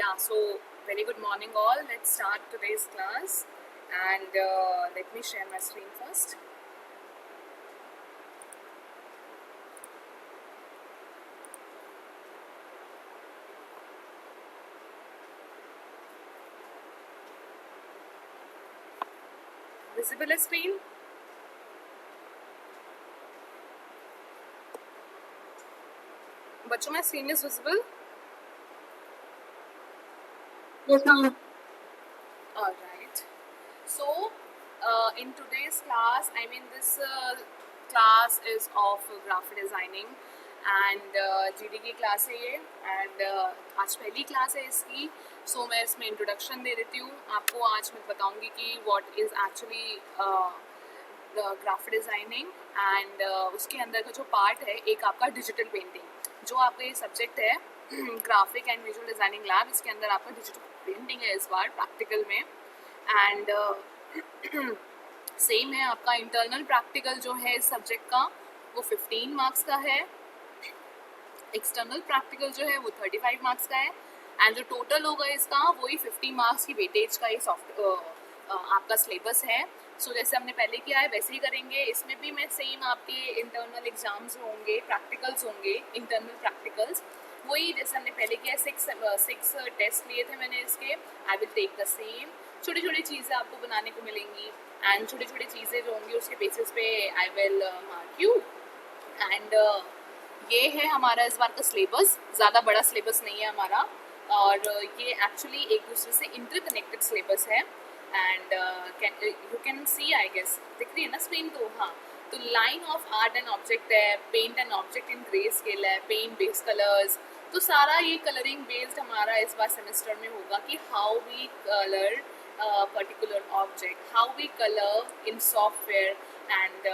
Yeah, so very good morning all. Let's start today's class and let me share my screen first. Visible is screen? बच्चों my screen is visible? Yes, ma'am. Alright. So in today's class, this class is of graphic designing and GD की class है ये and आज पहली class है इसकी. So मैं इसमें इंट्रोडक्शन दे देती हूँ आपको. आज मैं बताऊँगी कि what is actually graphic designing and उसके अंदर का जो पार्ट है एक आपका डिजिटल पेंटिंग. जो आपका ये सब्जेक्ट है graphic and visual designing lab, इसके अंदर आपका डिजिटल पेंटिंग है इस बार प्रैक्टिकल में. एंड सेम है आपका इंटरनल प्रैक्टिकल जो है इस सब्जेक्ट का वो 15 मार्क्स का है. एक्सटर्नल प्रैक्टिकल जो है वो 35 मार्क्स का है एंड जो टोटल होगा इसका वही 50 मार्क्स की वेटेज का ये आपका सिलेबस है. सो जैसे हमने पहले किया है वैसे ही करेंगे. इसमें भी मैं सेम आपके इंटरनल एग्जाम्स होंगे, प्रैक्टिकल्स होंगे, इंटरनल प्रैक्टिकल्स वही जैसे हमने पहले किया. 6 टेस्ट लिए थे मैंने इसके. I will take the same. छोटी छोटी चीज़ें आपको बनाने को मिलेंगी एंड छोटी छोटी चीज़ें जो होंगी उसके बेसिस पे I will mark you. And ये है हमारा इस बार का सिलेबस. ज़्यादा बड़ा सिलेबस नहीं है हमारा और ये एक्चुअली एक दूसरे से इंटरकनेक्टेड सिलेबस है. And you can see I guess दिख रही है ना स्क्रीन तो. हाँ, तो line of art and object है, paint and object in grey scale है, पेंट बेस्ड कलर्स. तो सारा ये कलरिंग बेस्ड हमारा इस बार सेमेस्टर में होगा कि how we colour particular object, how we colour in software and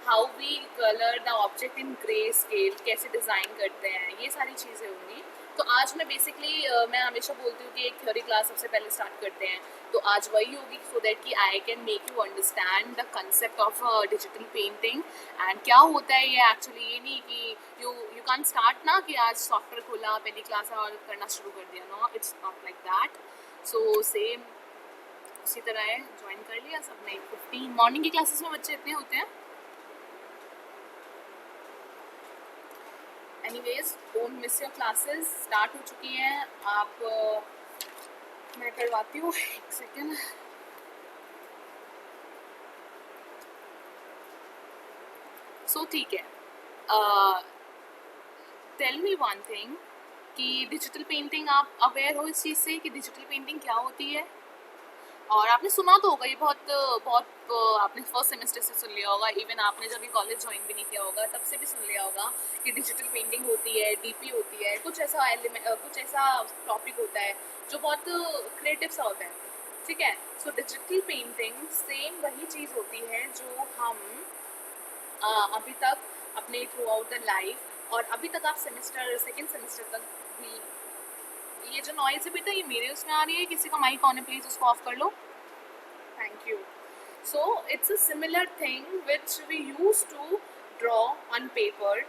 how we colour the object in grey scale, कैसे डिज़ाइन करते हैं, ये सारी चीज़ें होंगी. तो आज मैं बेसिकली मैं हमेशा बोलती हूँ कि एक थ्योरी क्लास सबसे पहले स्टार्ट करते हैं, तो आज वही होगी सो दैट कि I can make you understand the concept of digital painting and क्या होता है ये एक्चुअली. ये नहीं कि यू कैन स्टार्ट ना कि आज सॉफ्टवेयर खोला पहली क्लास और करना शुरू कर दिया. No, it's not like that. So same उसी तरह है. ज्वाइन कर लिया सबने. 15 मॉर्निंग की क्लासेस में बच्चे इतने होते हैं. Anyways don't miss your classes. Start हो चुकी हैं. आप मैं करवाती हूँ एक सेकेंड. सो ठीक है. टेल मी वन थिंग कि डिजिटल पेंटिंग आप अवेयर हो इस चीज़ से कि डिजिटल पेंटिंग क्या होती है. और आपने सुना तो होगा ये बहुत आपने फर्स्ट सेमेस्टर से सुन लिया होगा. इवन आपने जब भी कॉलेज ज्वाइन भी नहीं किया होगा तब से भी सुन लिया होगा कि डिजिटल पेंटिंग होती है, डीपी होती है, कुछ ऐसा कुछ ऐसा टॉपिक होता है जो बहुत क्रिएटिव सा होता है. ठीक है. सो डिजिटल पेंटिंग सेम वही चीज़ होती है जो हम अभी तक अपने थ्रू आउट द लाइफ और अभी तक आप सेकेंड सेमेस्टर तक भी. ये जो नॉइज़ है बेटा ये मेरे उसमें आ रही है. किसी का माइक ऑन है प्लीज़ उसको ऑफ कर लो. Thank you. So it's a similar thing which we use to draw on paper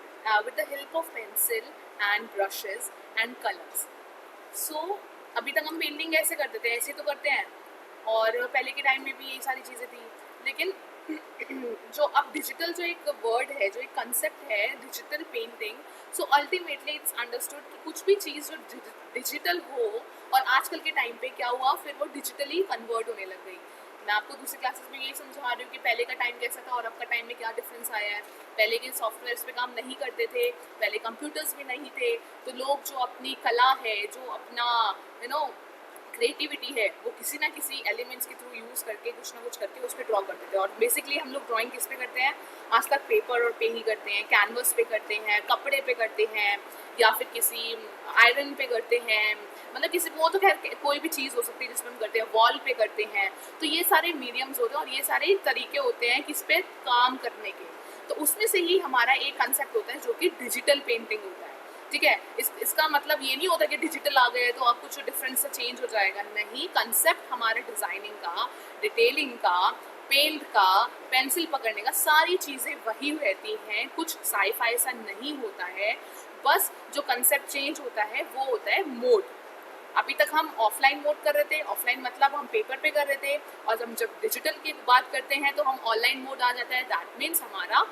with the help of pencil and brushes and colours. सो अभी तक हम पेंटिंग कैसे करते थे, ऐसे तो करते हैं और पहले के टाइम में भी यही सारी चीज़ें थी. लेकिन जो अब डिजिटल जो एक वर्ड है, जो एक कंसेप्ट है digital painting, so ultimately it's understood कि कुछ भी चीज़ जो डिजिटल हो और आजकल के टाइम पे क्या हुआ फिर वो डिजिटली कन्वर्ट होने लग गई. मैं आपको दूसरी क्लासेस में यही समझा रही हूँ कि पहले का टाइम कैसा था और अब का टाइम में क्या डिफरेंस आया है. पहले के सॉफ्टवेयर्स पे काम नहीं करते थे, पहले कंप्यूटर्स भी नहीं थे, तो लोग जो अपनी कला है, जो अपना क्रिएटिविटी है वो किसी ना किसी एलिमेंट्स के थ्रू यूज़ करके कुछ ना कुछ करके उस पर ड्रॉ करते थे. और बेसिकली हम लोग ड्राइंग किस पे करते हैं आज तक, पेपर और पे ही करते हैं, कैनवस पे करते हैं, कपड़े पे करते हैं या फिर किसी आयरन पे करते हैं. मतलब किसी वो तो खैर कोई भी चीज़ हो सकती है जिसमें हम करते हैं, वॉल पे करते हैं. तो ये सारे मीडियम्स होते हैं और ये सारे तरीके होते हैं किस पे काम करने के. तो उसमें से ही हमारा एक कंसेप्ट होता है जो कि डिजिटल पेंटिंग होता है. ठीक है. इसका मतलब ये नहीं होता कि डिजिटल आ गए तो आप कुछ डिफरेंस से चेंज हो जाएगा. नहीं, कंसेप्ट हमारे डिज़ाइनिंग का, डिटेलिंग का, पेंट का, पेंसिल पकड़ने का, सारी चीज़ें वही रहती हैं. कुछ साई-फाई सा नहीं होता है. बस जो कंसेप्ट चेंज होता है वो होता है मोड. अभी तक हम ऑफलाइन मोड कर रहे थे, ऑफलाइन मतलब हम पेपर पे कर रहे थे, और हम जब डिजिटल की बात करते हैं तो हम ऑनलाइन मोड आ जाता है। दैट मीन्स हमारा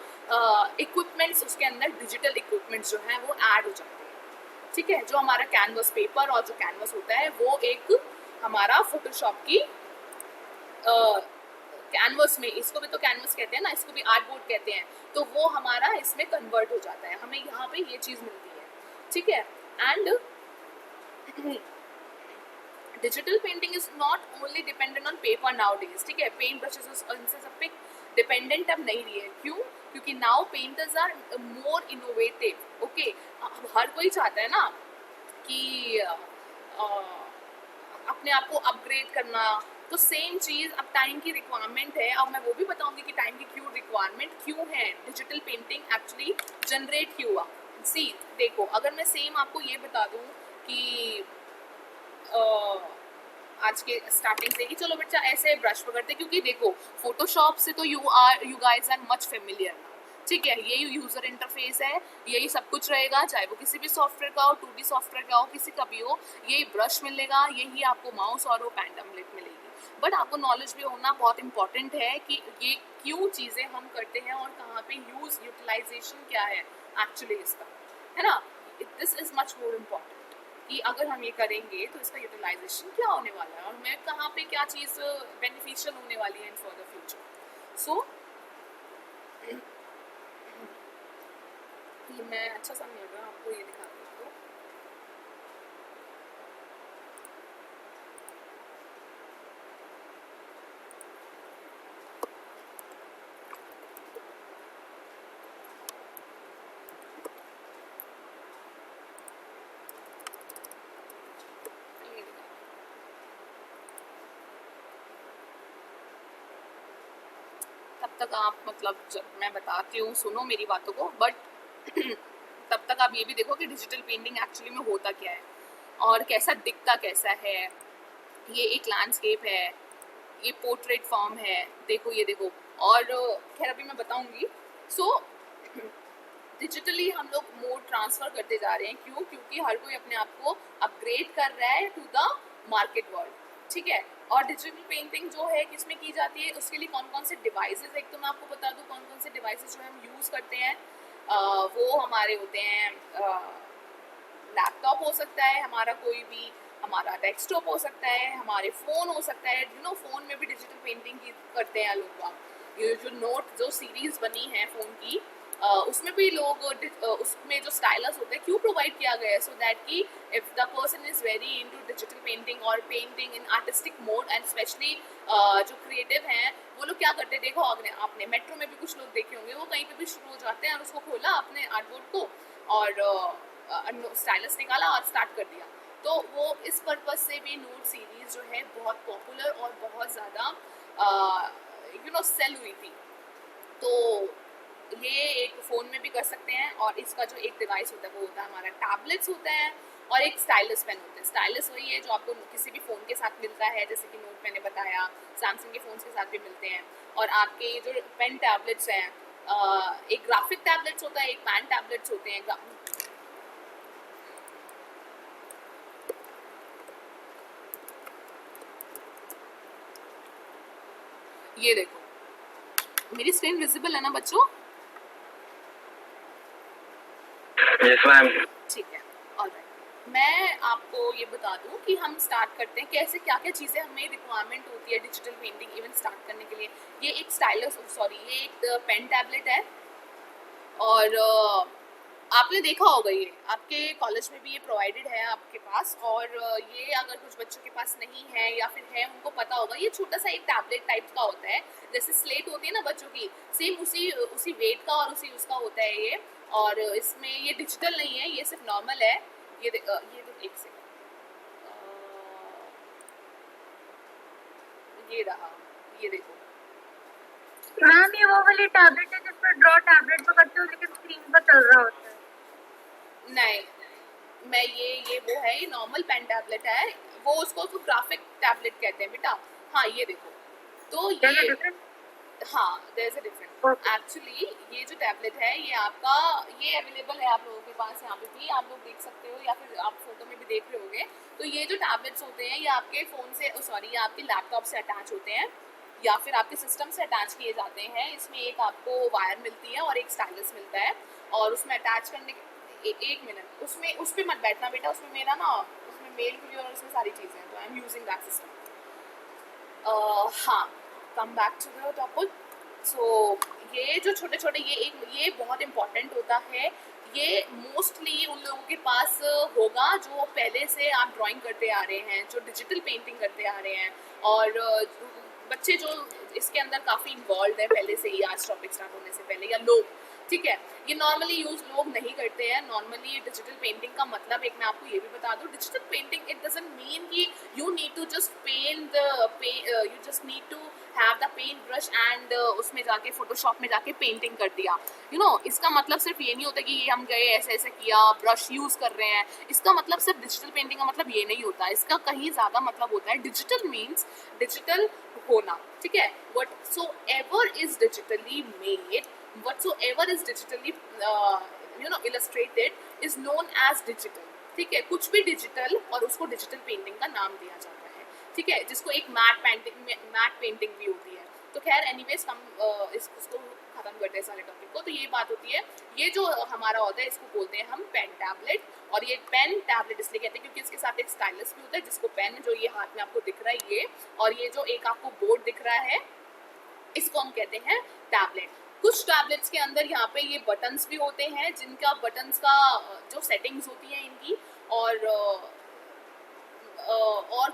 इक्विपमेंट्स उसके अंदर डिजिटल इक्विपमेंट्स जो है वो ऐड हो जाते हैं, ठीक है। जो हमारा कैनवस पेपर और जो कैनवस होता है वो एक हमारा फोटोशॉप की कैनवस में, इसको भी तो कैनवस कहते हैं ना, इसको भी आर्ट बोर्ड कहते हैं, तो वो हमारा इसमें कन्वर्ट हो जाता है, हमें यहाँ पे ये चीज़ मिलती है, ठीक है। And digital painting is not only dependent on paper now days, ठीक है। पेंट ब्रशेस इनसे सब पे डिपेंडेंट अब नहीं रही है, क्यों? क्योंकि now painters are more innovative, okay. हर कोई चाहता है ना कि अपने आप को अपग्रेड करना, तो सेम चीज़ अब टाइम की रिक्वायरमेंट है। अब मैं वो भी बताऊंगी कि टाइम की क्यों रिक्वायरमेंट क्यों है, डिजिटल पेंटिंग एक्चुअली जनरेट क्यों हुआ। सी देखो, अगर मैं सेम आपको ये बता दूं कि आज के स्टार्टिंग से कि चलो बच्चा ऐसे ब्रश पकड़ते, क्योंकि देखो फोटोशॉप से तो you guys are much familiar, ठीक है। यही यूजर इंटरफेस है, यही सब कुछ रहेगा, चाहे वो किसी भी सॉफ्टवेयर का हो, 2D सॉफ्टवेयर का हो, किसी का भी हो, यही ब्रश मिलेगा, यही आपको माउस और वो पेन टेम्पलेट मिलेगी। बट आपको नॉलेज भी होना बहुत इंपॉर्टेंट है कि ये क्यों चीज़ें हम करते हैं और कहाँ पे यूज यूटिलाइजेशन क्या है एक्चुअली इसका, है ना। This is much more important कि अगर हम ये करेंगे तो इसका यूटिलाइजेशन क्या होने वाला है और मैं कहाँ पे क्या चीज़ बेनिफिशियल होने वाली है इन फॉर द फ्यूचर। सो ये मैं अच्छा सा मिल रहा आपको ये दिखा देती हूँ। तब तक आप मतलब जब मैं बताती हूँ सुनो मेरी बातों को, बट तब तक आप ये भी देखो कि डिजिटल पेंटिंग एक्चुअली में होता क्या है और कैसा दिखता कैसा है। ये एक लैंडस्केप है, ये पोर्ट्रेट फॉर्म है, देखो ये देखो। और खैर अभी मैं बताऊंगी। सो डिजिटली हम लोग मोड ट्रांसफर करते जा रहे हैं, क्यों? क्योंकि हर कोई अपने आप को अपग्रेड कर रहा है टू द मार्केट वर्ल्ड, ठीक है। और डिजिटल पेंटिंग जो है किसमें की जाती है, उसके लिए कौन कौन से डिवाइसेस, एक तो मैं आपको बता दूं कौन कौन से डिवाइसेस जो हम यूज़ करते हैं। वो हमारे होते हैं, लैपटॉप हो सकता है हमारा, कोई भी हमारा डेस्कटॉप हो सकता है, हमारे फ़ोन हो सकता है, यू नो फ़ोन में भी डिजिटल पेंटिंग की करते हैं लोग। ये जो नोट जो सीरीज़ बनी है फ़ोन की, उसमें भी लोग उसमें जो स्टाइलस होते हैं क्यों प्रोवाइड किया गया है, सो दैट कि if the person is very into digital painting और painting in artistic mode and specially जो क्रिएटिव हैं वो लोग क्या करते हैं, देखो आपने मेट्रो में भी कुछ लोग देखे होंगे, वो कहीं पे भी शुरू हो जाते हैं और उसको खोला अपने आर्टबोर्ड को और स्टाइलस निकाला और स्टार्ट कर दिया। तो वो इस पर्पज से भी नोट सीरीज़ जो है बहुत पॉपुलर और बहुत ज़्यादा सेल हुई थी। तो ये एक फ़ोन में भी कर सकते हैं, और इसका जो एक डिवाइस होता है वो होता है हमारा टैबलेट्स होता है, और एक स्टाइलस पेन होता है। स्टाइलस वही है जो आपको किसी भी फ़ोन के साथ मिलता है, जैसे कि नोट मैंने बताया, सैमसंग के फ़ोन्स के साथ भी मिलते हैं। और आपके जो पेन टैबलेट्स हैं, एक ग्राफिक टैबलेट्स होता है, एक पेन टैबलेट्स होते हैं। ये देखो मेरी स्क्रीन विजिबल है ना बच्चों? Yes ma'am. ठीक है, ऑलराइट। मैं आपको ये बता दूं कि हम स्टार्ट करते हैं कैसे, क्या क्या चीज़ें हमें रिक्वायरमेंट होती है डिजिटल पेंटिंग इवन स्टार्ट करने के लिए। ये एक स्टाइलस, सॉरी ये एक पेन टैबलेट है, और आपने देखा होगा ये आपके कॉलेज में भी ये प्रोवाइडेड है आपके पास। और ये अगर कुछ बच्चों के पास नहीं है या फिर है उनको पता होगा, ये छोटा सा एक टैबलेट टाइप का होता है, जैसे स्लेट होती है ना बच्चों की, सेम उसी उसी वेट का और उसी उसका होता है ये। और इसमें ये डिजिटल नहीं है, ये सिर्फ नॉर्मल है। ये ये तो एक सेकंड, ये रहा, ये देखो। मैम ये वो वाली टैबलेट है जिसमें ड्रॉ टैबलेट पे करते हो लेकिन स्क्रीन पर चल रहा होता है? नहीं, मैं ये वो है, ये नॉर्मल पेन टैबलेट है, वो उसको तो ग्राफिक टैबलेट कहते हैं बेटा। हाँ ये देखो, तो क्या ये डिफरेंस? हाँ, there is a difference. Okay. Actually ये जो टैबलेट है ये आपका, ये अवेलेबल है आप लोगों के पास यहाँ पे भी, आप लोग देख सकते हो या फिर आप फोटो में भी देख रहे होगे। तो ये जो टैबलेट्स होते हैं ये आपके फ़ोन से, सॉरी, ये आपके लैपटॉप से अटैच होते हैं या फिर आपके सिस्टम से अटैच किए जाते हैं। इसमें एक आपको वायर मिलती है और एक स्टाइलस मिलता है, और उसमें अटैच करने के एक मिनट, उसमें उस पर मत बैठना बेटा, उसमें मेरा ना, उसमें मेल भी और उसमें सारी चीज़ें हैं, तो I am using that system. हाँ, come back to the topic. So ये जो छोटे छोटे, ये बहुत इम्पॉर्टेंट होता है। ये मोस्टली उन लोगों के पास होगा जो पहले से आप ड्राइंग करते आ रहे हैं, जो डिजिटल पेंटिंग करते आ रहे हैं, और बच्चे जो इसके अंदर काफ़ी इन्वॉल्व है पहले से ही, आज टॉपिक स्टार्ट होने से पहले, या लोग, ठीक है। ये नॉर्मली यूज लोग नहीं करते हैं। नॉर्मली डिजिटल पेंटिंग का मतलब, एक मैं आपको ये भी बता दूं, digital painting it doesn't mean कि you need to just paint you just need to have the paint brush and उसमें जाके फोटोशॉप में जाके पेंटिंग कर दिया, इसका मतलब सिर्फ ये नहीं होता कि ये हम गए ऐसे ऐसे किया, ब्रश यूज कर रहे हैं। इसका मतलब सिर्फ डिजिटल पेंटिंग का मतलब ये नहीं होता, इसका कहीं ज्यादा मतलब होता है, डिजिटल मीन्स डिजिटल होना, ठीक है। whatsoever is digitally made, whatsoever is digitally illustrated is known as digital, ठीक है। कुछ भी डिजिटल और उसको डिजिटल पेंटिंग का नाम दिया जाता है, ठीक है, जिसको एक मैट पेंटिंग भी होती है। तो खैर एनीवेज, हम इसको खत्म करते हैं सारे टॉपिक को। तो ये बात होती है, ये जो हमारा होता है इसको बोलते हैं हम पेन टैबलेट। और ये पेन टैबलेट इसलिए कहते हैं क्योंकि इसके साथ एक स्टाइलस भी होता है, जिसको पेन, जो ये हाथ में आपको दिख रहा है ये, और ये जो एक आपको बोर्ड दिख रहा है, इसको हम कहते हैं टैबलेट। कुछ टैबलेट्स के अंदर यहाँ पे ये बटन्स भी होते हैं, जिनका बटन्स का जो सेटिंग्स होती हैं इनकी, और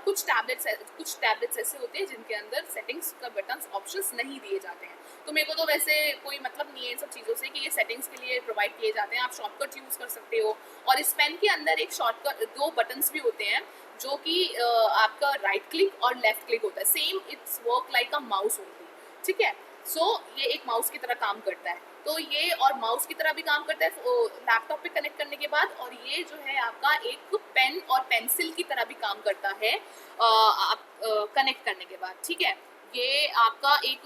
कुछ टैबलेट्स ऐसे होते हैं जिनके अंदर सेटिंग्स का बटन्स ऑप्शंस नहीं दिए जाते हैं। तो मेरे को तो वैसे कोई मतलब नहीं है इन सब चीज़ों से कि ये सेटिंग्स के लिए प्रोवाइड किए जाते हैं, आप शॉर्टकट यूज़ कर सकते हो। और इस पेन के अंदर एक शॉर्टकट, 2 बटन्स भी होते हैं, जो कि आपका राइट क्लिक और लेफ्ट क्लिक होता है। Same it's work like a mouse only, ठीक है। ये एक माउस की तरह काम करता है। तो ये और माउस की तरह भी काम करता है लैपटॉप पे कनेक्ट करने के बाद, और ये जो है आपका एक पेन और पेंसिल की तरह भी काम करता है आप कनेक्ट करने के बाद, ठीक है। ये आपका एक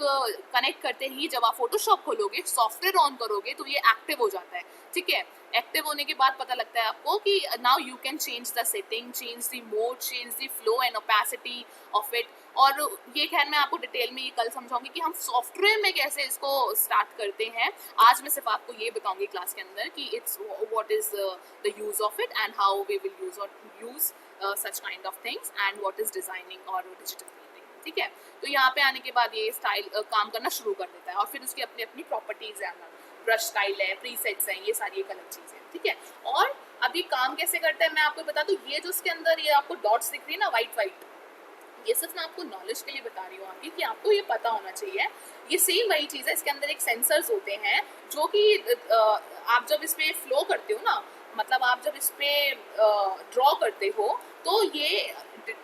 कनेक्ट करते ही जब आप फोटोशॉप खोलोगे, सॉफ्टवेयर ऑन करोगे, तो ये एक्टिव हो जाता है, ठीक है। एक्टिव होने के बाद पता लगता है आपको कि now you can change the setting, change the mode, change the flow and opacity of it. और ये खैर मैं आपको डिटेल में ये कल समझाऊंगी कि हम सॉफ्टवेयर में कैसे इसको स्टार्ट करते हैं। आज मैं सिर्फ आपको ये बताऊंगी क्लास के अंदर कि it's what is the use of it and how we will use such kind of things and what is designing और डिजिटल पेंटिंग, ठीक है। तो यहाँ पे आने के बाद ये स्टाइल काम करना शुरू कर देता है, और फिर उसकी अपनी अपनी प्रॉपर्टीज है, ब्रश स्टाइल है, प्रीसेट्स हैं, ये सारी एक अलग चीज़ है, ठीक है। और अभी काम कैसे करता है मैं आपको बता दूं। ये जो उसके अंदर ये आपको डॉट्स दिख रही है ना, वाइट वाइट, ये सिर्फ मैं आपको नॉलेज के लिए बता रही हूँ आपकी, कि आपको ये पता होना चाहिए। ये सेम वही चीज़ है, इसके अंदर एक सेंसर्स होते हैं जो कि आप जब इसमें फ्लो करते हो ना, मतलब आप जब इस पर ड्रॉ करते हो, तो ये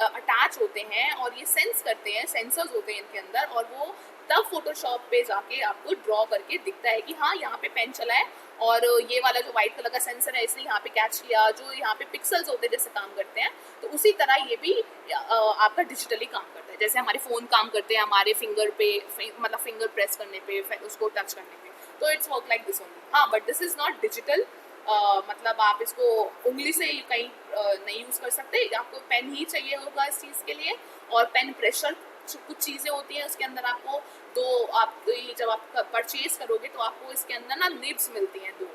अटैच होते हैं और ये सेंस करते हैं, सेंसर्स होते हैं इनके अंदर, और वो तब फोटोशॉप पे जाके आपको ड्रॉ करके दिखता है कि हाँ यहाँ पे पेन चला है, और ये वाला जो व्हाइट कलर का सेंसर है इसने यहाँ पे कैच किया, जो यहाँ पे पिक्सल्स होते हैं जैसे काम करते हैं। तो उसी तरह ये भी आपका डिजिटली काम करता है, जैसे हमारे फ़ोन काम करते हैं हमारे फिंगर पे, मतलब फिंगर प्रेस करने पे, उसको टच करने पे। तो it's work like this only. हाँ, but this is not digital. मतलब आप इसको उंगली से कहीं नहीं यूज़ कर सकते, आपको पेन ही चाहिए होगा इस चीज़ के लिए। और पेन प्रेशर कुछ चीज़ें होती हैं उसके अंदर, आपको तो आप जब आप परचेज करोगे तो आपको इसके अंदर ना निब्स मिलती हैं 2,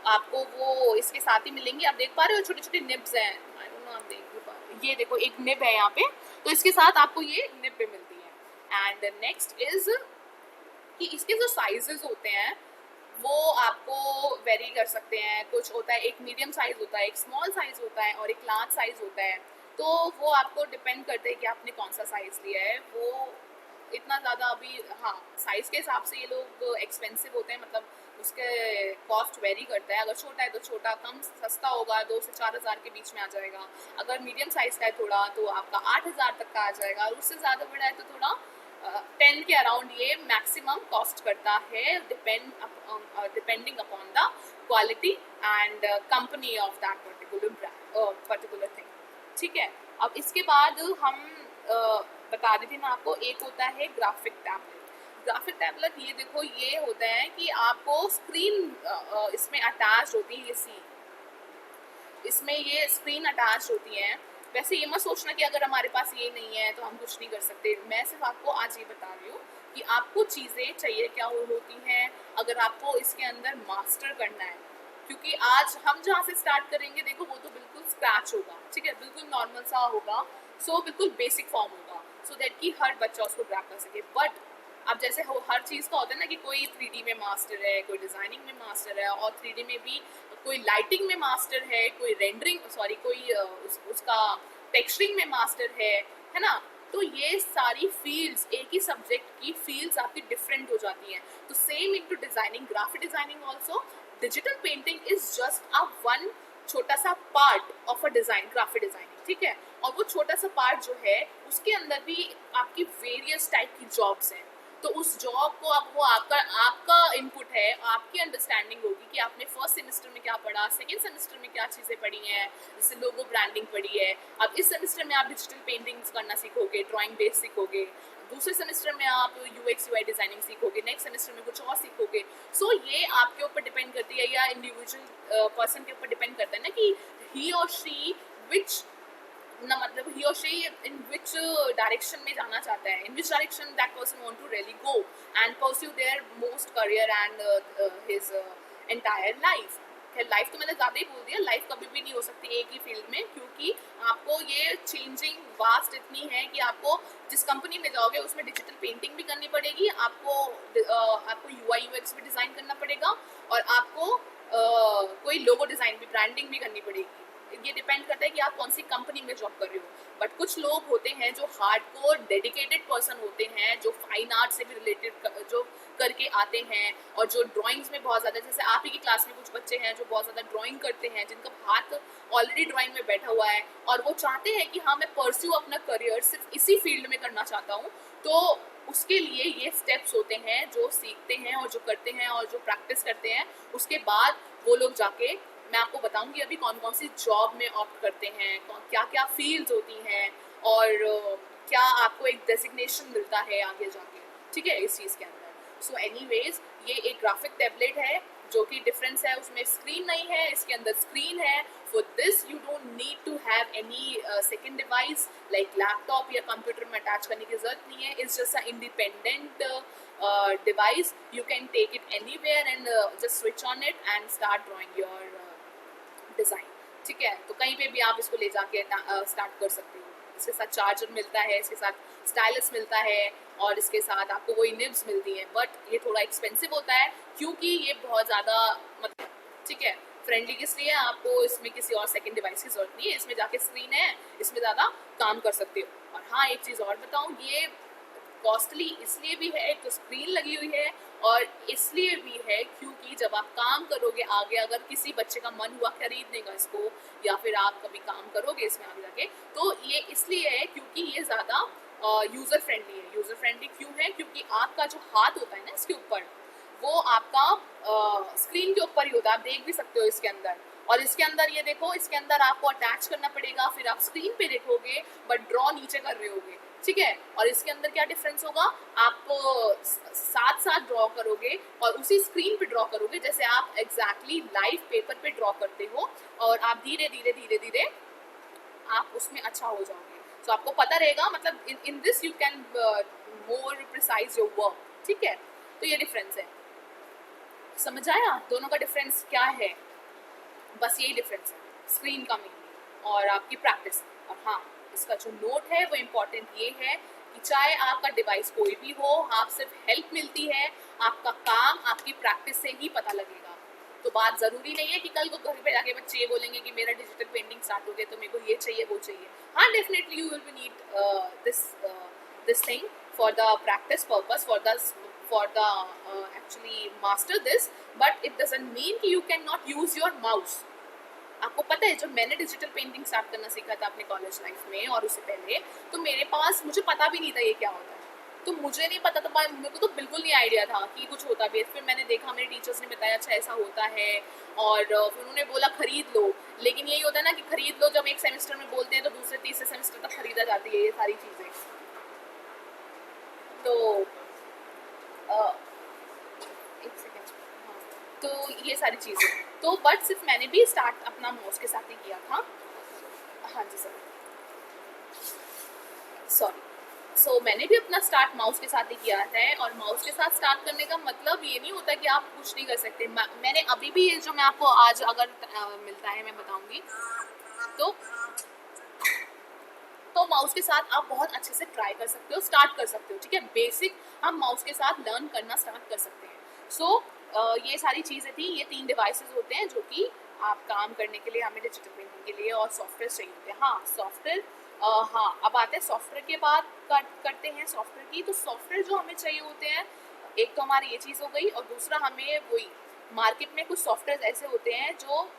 आपको वो इसके साथ ही मिलेंगी। आप देख पा रहे हो छोटे छोटे निब्स हैं, आई डोंट नो आप देख भी पा रहे हो, ये देखो एक निब है यहाँ पे, तो इसके साथ आपको ये निब भी मिलती है। एंड नेक्स्ट इज कि इसके जो साइजेस होते हैं वो आपको वेरी कर सकते हैं। कुछ होता है, एक मीडियम साइज होता है, एक स्मॉल साइज होता है और एक लार्ज साइज होता है। तो वो आपको डिपेंड करता है कि आपने कौन सा साइज लिया है। वो इतना ज़्यादा अभी, हाँ, साइज़ के हिसाब से ये लोग एक्सपेंसिव होते हैं, मतलब उसके कॉस्ट वेरी करता है। अगर छोटा है तो छोटा कम सस्ता होगा, 2 से 4 हज़ार के बीच में आ जाएगा। अगर मीडियम साइज़ का है थोड़ा, तो आपका 8 हज़ार तक का आ जाएगा, और उससे ज़्यादा बड़ा है तो थोड़ा 10 के अराउंड ये मैक्सिमम कॉस्ट करता है, depending upon the quality and company of that particular thing, ठीक है। अब इसके बाद हम बता देती हूँ मैं आपको, एक होता है ग्राफिक टैबलेट। ग्राफिक टैबलेट ये देखो, ये होता है कि आपको स्क्रीन इसमें अटैच होती है, ये सी इसमें ये स्क्रीन अटैच होती है। वैसे ये मत सोचना कि अगर हमारे पास ये नहीं है तो हम कुछ नहीं कर सकते। मैं सिर्फ आपको आज ये बता रही हूँ कि आपको चीज़ें चाहिए क्या होती हैं अगर आपको इसके अंदर मास्टर करना है। क्योंकि आज हम जहाँ से स्टार्ट करेंगे देखो वो तो बिल्कुल स्क्रैच होगा, ठीक है, बिल्कुल नॉर्मल सा होगा, सो बिल्कुल बेसिक फॉर्म होगा, सो दैट कि हर बच्चा उसको ग्रैब कर सके। बट अब जैसे हो हर चीज़ का होता है ना कि कोई 3D में मास्टर है, कोई डिज़ाइनिंग में मास्टर है, और 3D में भी कोई लाइटिंग में मास्टर है, कोई रेंडरिंग सॉरी कोई उसका टेक्सचरिंग में मास्टर है ना। तो ये सारी फील्ड्स, एक ही सब्जेक्ट की फील्ड्स आपकी डिफरेंट हो जाती हैं। तो same into designing, graphic designing also, digital painting is just a one छोटा सा part of a design, graphic designing, ठीक है। और वो छोटा सा पार्ट जो है उसके अंदर भी आपकी वेरियस टाइप की जॉब्स हैं। तो उस जॉब को अब वो आपका इनपुट है, आपकी अंडरस्टैंडिंग होगी कि आपने फर्स्ट सेमेस्टर में क्या पढ़ा, सेकंड सेमेस्टर में क्या चीज़ें पढ़ी हैं, जैसे लोगो ब्रांडिंग पढ़ी है। अब इस सेमेस्टर में आप डिजिटल पेंटिंग्स करना सीखोगे, ड्राइंग बेस सीखोगे, दूसरे सेमेस्टर में आप यूएक्स यूआई डिज़ाइनिंग सीखोगे, नेक्स्ट सेमेस्टर में कुछ और सीखोगे। सो ये आपके ऊपर डिपेंड करती है, या इंडिविजुअल पर्सन के ऊपर डिपेंड करता है ना कि ही और शी विच ना, मतलब he or she in which direction में जाना चाहता है, in which direction that person want to really go and pursue their most career and his entire life। खैर लाइफ तो मैंने ज़्यादा ही बोल दिया, लाइफ कभी भी नहीं हो सकती एक ही फील्ड में, क्योंकि आपको ये चेंजिंग वास्ट इतनी है कि आपको जिस कंपनी में जाओगे उसमें डिजिटल पेंटिंग भी करनी पड़ेगी, आपको यूआई यूएक्स भी डिज़ाइन करना पड़ेगा, और आपको कोई लोगो डिज़ाइन भी, ब्रांडिंग भी करनी पड़ेगी। ये डिपेंड करता है कि आप कौन सी कंपनी में जॉब कर रहे हो। बट कुछ लोग होते हैं जो हार्डकोर डेडिकेटेड पर्सन होते हैं, जो फाइन आर्ट से भी रिलेटेड जो करके आते हैं, और जो ड्राइंग्स में बहुत ज़्यादा, जैसे आप ही की क्लास में कुछ बच्चे हैं जो बहुत ज़्यादा ड्राइंग करते हैं, जिनका हाथ ऑलरेडी ड्राइंग में बैठा हुआ है, और वो चाहते हैं कि हाँ मैं परस्यू अपना करियर सिर्फ इसी फील्ड में करना चाहता हूँ। तो उसके लिए ये स्टेप्स होते हैं जो सीखते हैं और जो करते हैं और जो प्रैक्टिस करते हैं। उसके बाद वो लोग जाके, मैं आपको बताऊंगी अभी कौन कौन सी जॉब में ऑप्ट करते हैं, क्या क्या फील्ड्स होती हैं, और क्या आपको एक डेजिग्नेशन मिलता है आगे जाके, ठीक है, इस चीज़ के अंदर। सो एनीवेज, ये एक ग्राफिक टैबलेट है, जो कि डिफरेंस है उसमें स्क्रीन नहीं है, इसके अंदर स्क्रीन है। For this you don't need to have any second device like laptop या कंप्यूटर में अटैच करने की जरूरत नहीं है। It's just a independent device, you can take it anywhere and just switch on it and start drawing your design, ठीक है। तो कहीं पे भी आप इसको ले जाके स्टार्ट कर सकते हो। इसके साथ चार्जर मिलता है, इसके साथ स्टाइलस मिलता है, और इसके साथ आपको वही निब्स मिलती हैं। बट ये थोड़ा एक्सपेंसिव होता है क्योंकि ये बहुत ज़्यादा, मतलब, ठीक है, फ्रेंडली इसलिए आपको इसमें किसी और सेकंड डिवाइस की ज़रूरत नहीं है। इसमें जाके स्क्रीन है, इसमें ज़्यादा काम कर सकते हो। और हाँ, एक चीज़ और बताऊँ, ये कॉस्टली इसलिए भी है, एक तो स्क्रीन लगी हुई है, और इसलिए भी है क्योंकि जब आप काम करोगे आगे, अगर किसी बच्चे का मन हुआ खरीदने का इसको, या फिर आप कभी काम करोगे इसमें आगे जाके, तो ये इसलिए है क्योंकि ये ज़्यादा यूज़र फ्रेंडली है। यूज़र फ्रेंडली क्यों है? क्योंकि आपका जो हाथ होता है ना इसके ऊपर, वो आपका स्क्रीन के ऊपर ही होता है, आप देख भी सकते हो इसके अंदर। और इसके अंदर ये देखो, इसके अंदर आपको अटैच करना पड़ेगा, फिर आप स्क्रीन पे देखोगे बट ड्रॉ नीचे कर रहे होगे, ठीक है। और इसके अंदर क्या डिफरेंस होगा, आप साथ साथ ड्रॉ करोगे और उसी स्क्रीन पे ड्रॉ करोगे, जैसे आप एग्जैक्टली लाइव पेपर पे ड्रॉ करते हो, और आप धीरे धीरे धीरे धीरे आप उसमें अच्छा हो जाओगे। तो आपको पता रहेगा, मतलब in this you can more precise your work, ठीक है। तो ये डिफरेंस है, समझ आया दोनों का डिफरेंस क्या है? बस यही डिफरेंस है, स्क्रीन का मीनिंग और आपकी प्रैक्टिस। और हाँ, इसका जो नोट है वो इम्पॉर्टेंट ये है कि चाहे आपका डिवाइस कोई भी हो, आप सिर्फ हेल्प मिलती है, आपका काम आपकी प्रैक्टिस से ही पता लगेगा। तो बात ज़रूरी नहीं है कि कल को घर पे जाके बच्चे ये बोलेंगे कि मेरा डिजिटल पेंटिंग स्टार्ट हो गया तो मेरे को ये चाहिए वो चाहिए। हाँ, definitely you will be need this thing for the practice purpose, for the actually master this, but it doesn't mean कि you can not use your mouse। आपको पता है, जब मैंने डिजिटल पेंटिंग स्टार्ट करना सीखा था अपने कॉलेज लाइफ में और उससे पहले, तो मेरे पास, मुझे पता भी नहीं था ये क्या होता है। तो मुझे नहीं पता था, मेरे को तो बिल्कुल नहीं आइडिया था कि कुछ होता भी है। फिर मैंने देखा, मेरे टीचर्स ने बताया अच्छा ऐसा होता है, और फिर उन्होंने बोला खरीद लो। लेकिन यही होता है ना कि खरीद लो, जब एक सेमेस्टर में बोलते हैं तो दूसरे तीसरे सेमेस्टर तक खरीदा जाती है ये सारी चीज़ें। तो ये सारी चीज़ें। तो बट सिर्फ मैंने भी स्टार्ट अपना माउस के साथ ही किया था। हाँ जी सर, सॉरी। सो मैंने भी अपना स्टार्ट माउस के साथ ही किया है, और माउस के साथ स्टार्ट करने का मतलब ये नहीं होता कि आप कुछ नहीं कर सकते। मैंने अभी भी ये जो मैं आपको आज अगर मिलता है मैं बताऊंगी, तो माउस के साथ आप बहुत अच्छे से ट्राई कर सकते हो, स्टार्ट कर सकते हो, ठीक है। बेसिक हम माउस के साथ लर्न करना स्टार्ट कर सकते हैं। सो ये सारी चीज़ें थी। ये 3 डिवाइसेस होते हैं जो कि आप काम करने के लिए, हमें डिजिटल पेंटिंग के लिए, और सॉफ्टवेयर चाहिए होते हैं। हाँ सॉफ्टवेयर, हाँ अब आते हैं सॉफ्टवेयर के बाद करते हैं सॉफ्टवेयर की। तो सॉफ्टवेयर जो हमें चाहिए होते हैं, एक तो हमारी ये चीज़ हो गई, और दूसरा हमें वही मार्केट में कुछ सॉफ्टवेयर ऐसे होते हैं जो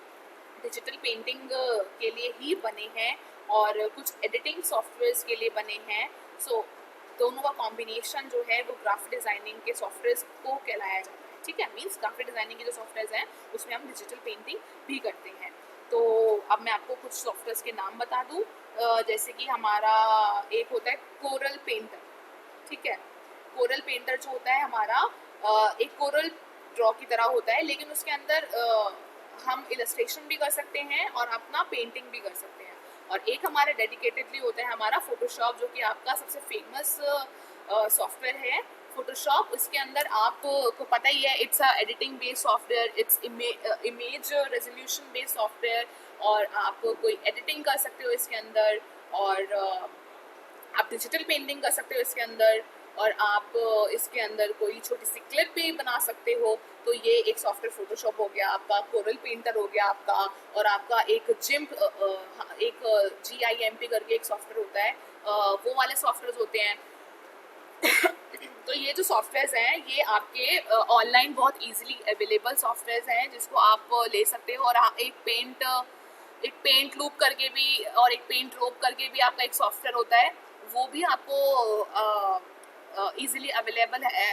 डिजिटल पेंटिंग के लिए ही बने हैं, और कुछ एडिटिंग सॉफ्टवेयर्स के लिए बने हैं। सो दोनों का कॉम्बिनेशन जो है वो ग्राफिक डिज़ाइनिंग के सॉफ्टवेयर्स को कहलाया जाता है, ठीक है। मीन्स ग्राफिक डिज़ाइनिंग के जो सॉफ्टवेयर्स हैं उसमें हम डिजिटल पेंटिंग भी करते हैं। तो अब मैं आपको कुछ सॉफ्टवेयर्स के नाम बता दूँ। जैसे कि हमारा एक होता है कोरल पेंटर, ठीक है। कोरल पेंटर जो होता है हमारा, एक कोरल ड्रॉ की तरह होता है, लेकिन उसके अंदर हम इलस्ट्रेशन भी कर सकते हैं और अपना पेंटिंग भी कर सकते हैं। और एक हमारा डेडिकेटेडली होता है हमारा फोटोशॉप, जो कि आपका सबसे फेमस सॉफ्टवेयर है फोटोशॉप। उसके अंदर आपको पता ही है, it's a editing based software, its image resolution based software, और आप कोई एडिटिंग कर सकते हो इसके अंदर, और आप डिजिटल पेंटिंग कर सकते हो इसके अंदर, और आप इसके अंदर कोई छोटी सी क्लिप भी बना सकते हो। तो ये एक सॉफ्टवेयर फोटोशॉप हो गया आपका, कोरल पेंटर हो गया आपका, और आपका एक एक GIMP करके एक सॉफ्टवेयर होता है, वो वाले सॉफ्टवेयर होते हैं। तो ये जो सॉफ्टवेयर्स हैं ये आपके ऑनलाइन बहुत इजीली अवेलेबल सॉफ्टवेयर्स हैं, जिसको आप ले सकते हो। और एक पेंट लूप करके भी, और एक पेंट रोप करके भी आपका एक सॉफ्टवेयर होता है, वो भी आपको इजीली अवेलेबल है।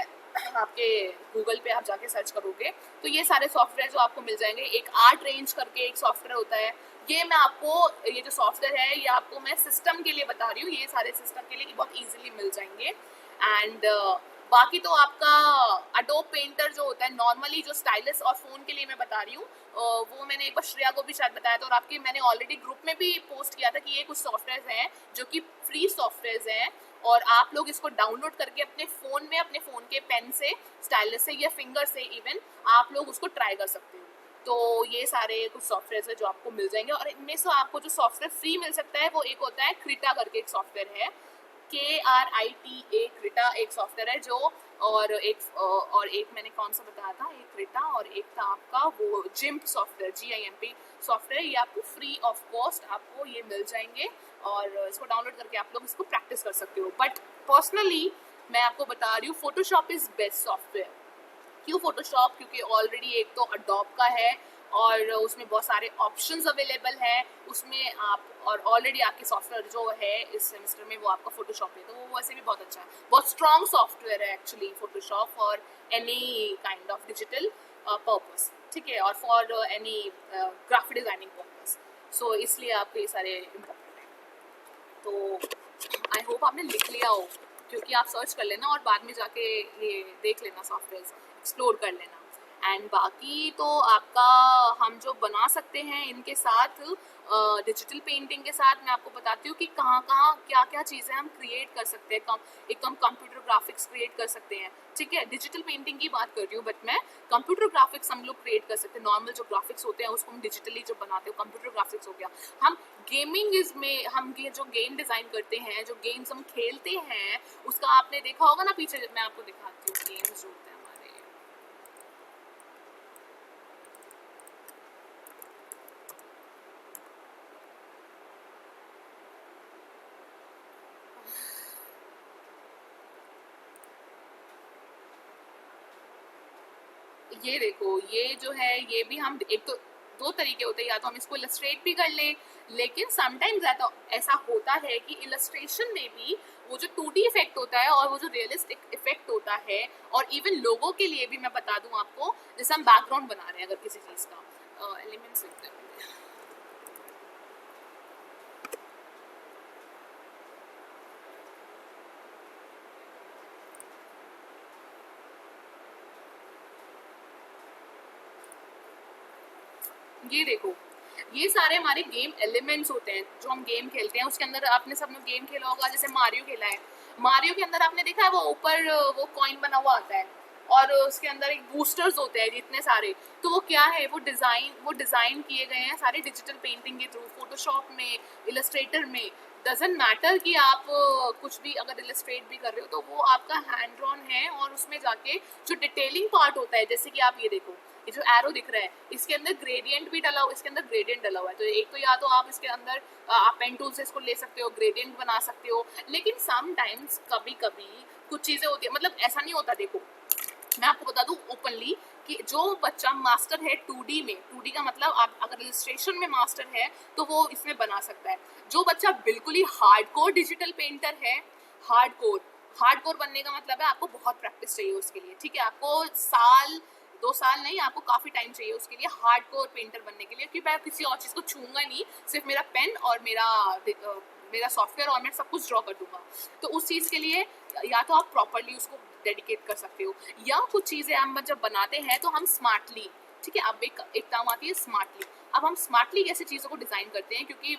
आपके गूगल पे आप जाके सर्च करोगे तो ये सारे सॉफ्टवेयर जो आपको मिल जाएंगे। एक आर्ट रेंज करके एक सॉफ्टवेयर होता है, ये मैं आपको, ये जो सॉफ्टवेयर है ये आपको मैं सिस्टम के लिए बता रही हूँ, ये सारे सिस्टम के लिए बहुत इजीली मिल जाएंगे। एंड बाकी तो आपका अडोब पेंटर जो होता है, नॉर्मली जो स्टाइलिस और फ़ोन के लिए मैं बता रही हूँ, वो मैंने एक बार श्रेया को भी शायद बताया था, और आपके मैंने ऑलरेडी ग्रुप में भी पोस्ट किया था कि ये कुछ सॉफ्टवेयर हैं जो कि फ्री सॉफ्टवेयर हैं, और आप लोग इसको डाउनलोड करके अपने फ़ोन में, अपने फ़ोन के पेन से, स्टाइलस से या फिंगर से इवन आप लोग उसको ट्राई कर सकते हो। तो ये सारे कुछ सॉफ्टवेयर है जो आपको मिल जाएंगे, और इनमें से आपको जो सॉफ्टवेयर फ्री मिल सकता है वो एक होता है क्रिटा करके एक सॉफ्टवेयर है, KRITA क्रिटा एक सॉफ्टवेयर है जो, और एक मैंने कौन सा बताया था, एक क्रिटा, और एक था आपका वो जिम्प सॉफ्टवेयर, GIMP सॉफ्टवेयर। ये आपको फ्री ऑफ कॉस्ट आपको ये मिल जाएंगे, और इसको डाउनलोड करके आप लोग इसको प्रैक्टिस कर सकते हो। बट पर्सनली मैं आपको बता रही हूँ फोटोशॉप इज़ बेस्ट सॉफ्टवेयर। क्यों फोटोशॉप? क्योंकि ऑलरेडी एक तो अडोब का है, और उसमें बहुत सारे ऑप्शंस अवेलेबल हैं उसमें आप, और ऑलरेडी आपके सॉफ्टवेयर जो है इस सेमेस्टर में वो आपका फोटोशॉप है, तो वो वैसे भी बहुत अच्छा है, बहुत स्ट्रॉन्ग सॉफ्टवेयर है actually Photoshop for any kind of digital purpose, ठीक है, और for any graphic designing purpose. So इसलिए आपको ये सारे इम्पोर्टेंट हैं। तो आई होप आपने लिख लिया हो, क्योंकि आप सर्च कर लेना और बाद में जाके ये देख लेना, सॉफ्टवेयर एक्सप्लोर कर लेना। एंड बाकी तो आपका हम जो बना सकते हैं इनके साथ, डिजिटल पेंटिंग के साथ मैं आपको बताती हूँ कि कहाँ कहाँ क्या क्या चीज़ें हम क्रिएट कर सकते हैं। एक तो हम कंप्यूटर ग्राफिक्स क्रिएट कर सकते हैं, ठीक है, डिजिटल पेंटिंग की बात कर रही हूँ, बट मैं कंप्यूटर ग्राफिक्स हम लोग क्रिएट कर सकते हैं। नॉर्मल जो ग्राफिक्स होते हैं उसको हम डिजिटली जो बनाते हो, कंप्यूटर ग्राफिक्स हो गया। हम गेमिंग में हम ये जो गेम डिज़ाइन करते हैं, जो गेम्स हम खेलते हैं, उसका आपने देखा होगा ना पीछे, मैं आपको दिखाती हूँ गेम्स जो होते हैं हमारे। ये देखो, ये जो है ये भी हम, एक तो 2 तरीके होते हैं, या तो हम इसको इलस्ट्रेट भी कर लें, लेकिन समटाइम्स ऐसा होता है कि इलस्ट्रेशन में भी वो जो 2D इफेक्ट होता है और वो जो रियलिस्टिक इफेक्ट होता है, और इवन लोगों के लिए भी मैं बता दूं आपको, जैसे हम बैकग्राउंड बना रहे हैं अगर किसी चीज़ का, एलिमेंट्स लिखते हैं, ये देखो, ये सारे हमारे गेम एलिमेंट्स होते हैं जो हम गेम खेलते हैं। उसके अंदर आपने सब लोग गेम खेला होगा, जैसे मारियो खेला है। मारियो के अंदर आपने देखा है वो ऊपर वो कॉइन बना हुआ आता है और उसके अंदर एक बूस्टर्स होते हैं जितने सारे। तो वो क्या है, वो डिज़ाइन किए गए हैं सारे डिजिटल पेंटिंग के थ्रू, फोटोशॉप में, इलस्ट्रेटर में। डजेंट मैटर कि आप कुछ भी अगर इलस्ट्रेट भी कर रहे हो तो वो आपका हैंड ड्रॉन है। और उसमें जाके जो डिटेलिंग पार्ट होता है, जैसे कि आप ये देखो, ये जो एरो दिख रहा है इसके अंदर ग्रेडियंट भी डला हुआ, इसके अंदर ग्रेडियंट डला हुआ है। तो एक तो या तो आप इसके अंदर आप पेन टूल से इसको ले सकते हो, ग्रेडियंट बना सकते हो। लेकिन समटाइम्स कभी कभी कुछ चीज़ें होती है, मतलब ऐसा नहीं होता। देखो मैं आपको बता दूं ओपनली कि जो बच्चा मास्टर है 2D में, 2D का मतलब आप अगर इलस्ट्रेशन में मास्टर है तो वो इसमें बना सकता है। जो बच्चा बिल्कुल ही हार्डकोर डिजिटल पेंटर है, हार्डकोर बनने का मतलब है आपको बहुत प्रैक्टिस चाहिए उसके लिए, ठीक है। आपको साल 2 साल नहीं, आपको काफ़ी टाइम चाहिए उसके लिए हार्डकोर पेंटर बनने के लिए। क्योंकि मैं किसी और चीज़ को छूंगा नहीं, सिर्फ मेरा पेन और मेरा सॉफ्टवेयर और मैं सब कुछ ड्रॉ कर दूंगा। तो उस चीज़ के लिए या तो आप प्रॉपरली उसको डेडिकेट कर सकते हो, या कुछ चीज़ें हम जब बनाते हैं तो हम स्मार्टली, ठीक है। अब एक टर्म आती है स्मार्टली। अब हम स्मार्टली कैसे चीज़ों को डिज़ाइन करते हैं, क्योंकि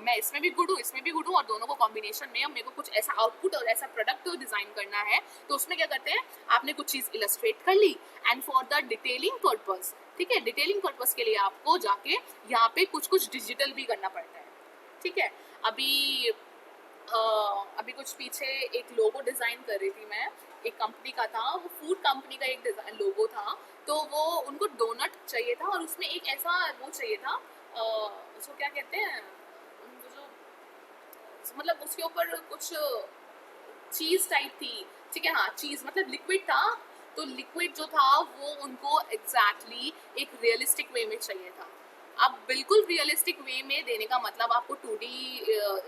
मैं इसमें भी गुड हूँ, इसमें भी गुड हूँ, और दोनों को कॉम्बिनेशन में अब मेरे को कुछ ऐसा आउटपुट और ऐसा प्रोडक्ट डिज़ाइन करना है। तो उसमें क्या करते हैं, आपने कुछ चीज़ इलस्ट्रेट कर ली and for the detailing purpose, ठीक है, डिटेलिंग पर्पस के लिए आपको जाके यहाँ पे कुछ डिजिटल भी करना पड़ता है, ठीक है। अभी कुछ पीछे एक लोगो डिज़ाइन कर रही थी मैं, एक कंपनी का था, वो फूड कंपनी का एक डिज़ाइन लोगो था। तो वो उनको डोनट चाहिए था और उसमें एक ऐसा वो चाहिए था, उसको क्या कहते हैं, वो जो मतलब उसके ऊपर कुछ चीज़ टाइप थी, ठीक है, हाँ चीज़ मतलब लिक्विड था। तो लिक्विड जो था वो उनको एग्जैक्टली एक रियलिस्टिक वे में चाहिए था। अब बिल्कुल रियलिस्टिक वे में देने का मतलब आपको 2D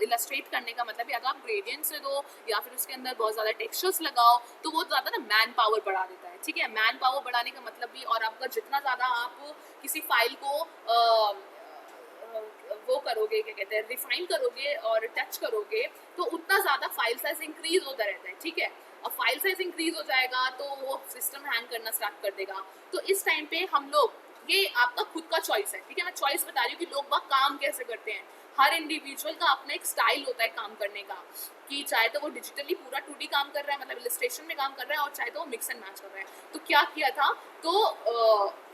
इलस्ट्रेट करने का मतलब या तो आप ग्रेडियंट से दो या फिर उसके अंदर बहुत ज़्यादा टेक्सचर्स लगाओ, तो वो ज़्यादा ना मैन पावर बढ़ा देता है, ठीक है। मैन पावर बढ़ाने का मतलब भी, और आपका जितना ज़्यादा आप किसी फाइल को वो करोगे, क्या कहते हैं, रिफाइन करोगे और टच करोगे, तो उतना ज़्यादा फाइल साइज इंक्रीज होता रहता है, ठीक है। अब फाइल साइज इंक्रीज हो जाएगा तो वो सिस्टम हैंग करना स्टार्ट कर देगा। तो इस टाइम पे हम लोग, ये आपका खुद का चॉइस है, ठीक है। मैं चॉइस बता रही हूँ कि लोग बाग काम कैसे करते हैं। हर इंडिविजुअल का अपना एक स्टाइल होता है काम करने का, कि चाहे तो वो डिजिटली पूरा 2D काम कर रहा है, मतलब इलस्ट्रेशन में काम कर रहा है, और चाहे तो वो मिक्स एंड मैच कर रहा है। तो क्या किया था, तो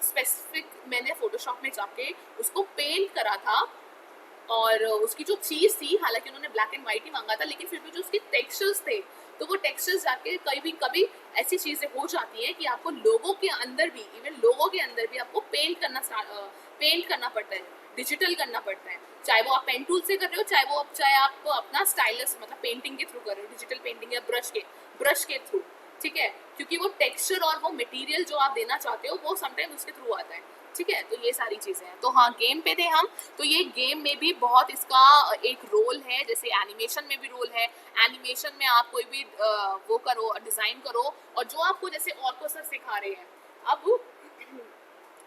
स्पेसिफिक मैंने फोटोशॉप में जाके उसको पेंट करा था। और उसकी जो चीज़ थी, हालांकि उन्होंने ब्लैक एंड वाइट ही मांगा था, लेकिन फिर भी जो उसके टेक्सचर्स थे, तो वो टेक्सचर्स जाके कभी ऐसी चीज़ें हो जाती हैं कि आपको लोगों के अंदर भी, इवन लोगों के अंदर भी आपको पेंट करना पड़ता है, डिजिटल करना पड़ता है। चाहे वो आप पेन टूल से कर रहे हो, चाहे आप अपना स्टाइलस मतलब पेंटिंग के थ्रू कर रहे हो, डिजिटल पेंटिंग या ब्रश के थ्रू, ठीक है। क्योंकि वो टेक्सचर और वो मटेरियल जो आप देना चाहते हो वो समटाइम उसके थ्रू आता है, ठीक है। तो ये सारी चीज़ें हैं। तो हाँ, गेम पे थे हम, तो ये गेम में भी बहुत इसका एक रोल है, जैसे एनिमेशन में भी रोल है। एनिमेशन में आप कोई भी वो करो, डिज़ाइन करो, और जो आपको जैसे और को सर सिखा रहे हैं, अब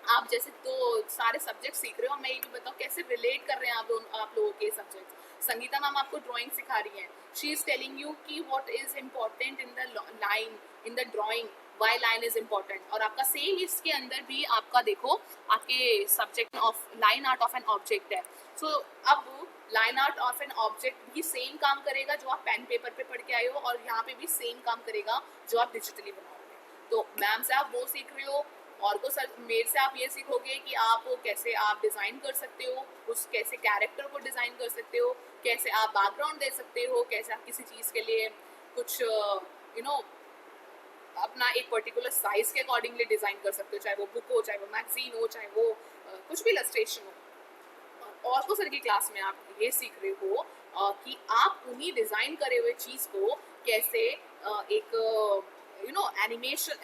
आप जैसे तो सारे सब्जेक्ट सीख रहे हो, मैं ये भी बताऊँ कैसे रिलेट कर रहे हैं आप लोगों के सब्जेक्ट। संगीता मैम आपको ड्राइंग सिखा रही हैं, शी इज़ टेलिंग यू कि what is important in the line, in the drawing, why line is important. और आपका सेम इसके अंदर भी आपका देखो, आपके subject of line art of an object है। सो अब line art of an object भी सेम काम करेगा जो आप पेन पेपर पे पढ़ के आए हो, और यहाँ पे भी सेम काम करेगा जो आप डिजिटली बनाओगे। तो मैम से आप वो सीख रहे हो, और को सर मेरे से आप ये सीखोगे कि आप कैसे आप डिज़ाइन कर सकते हो, उस कैसे कैरेक्टर को डिज़ाइन कर सकते हो, कैसे आप बैकग्राउंड दे सकते हो, कैसे आप किसी चीज़ के लिए कुछ अपना एक पर्टिकुलर साइज के अकॉर्डिंगली डिज़ाइन कर सकते हो, चाहे वो बुक हो, चाहे वो मैगजीन हो, चाहे वो कुछ भी इलस्ट्रेशन हो। और को सर की क्लास में आप ये सीख रहे हो कि आप उन्हीं डिज़ाइन करे हुए चीज़ को कैसे एक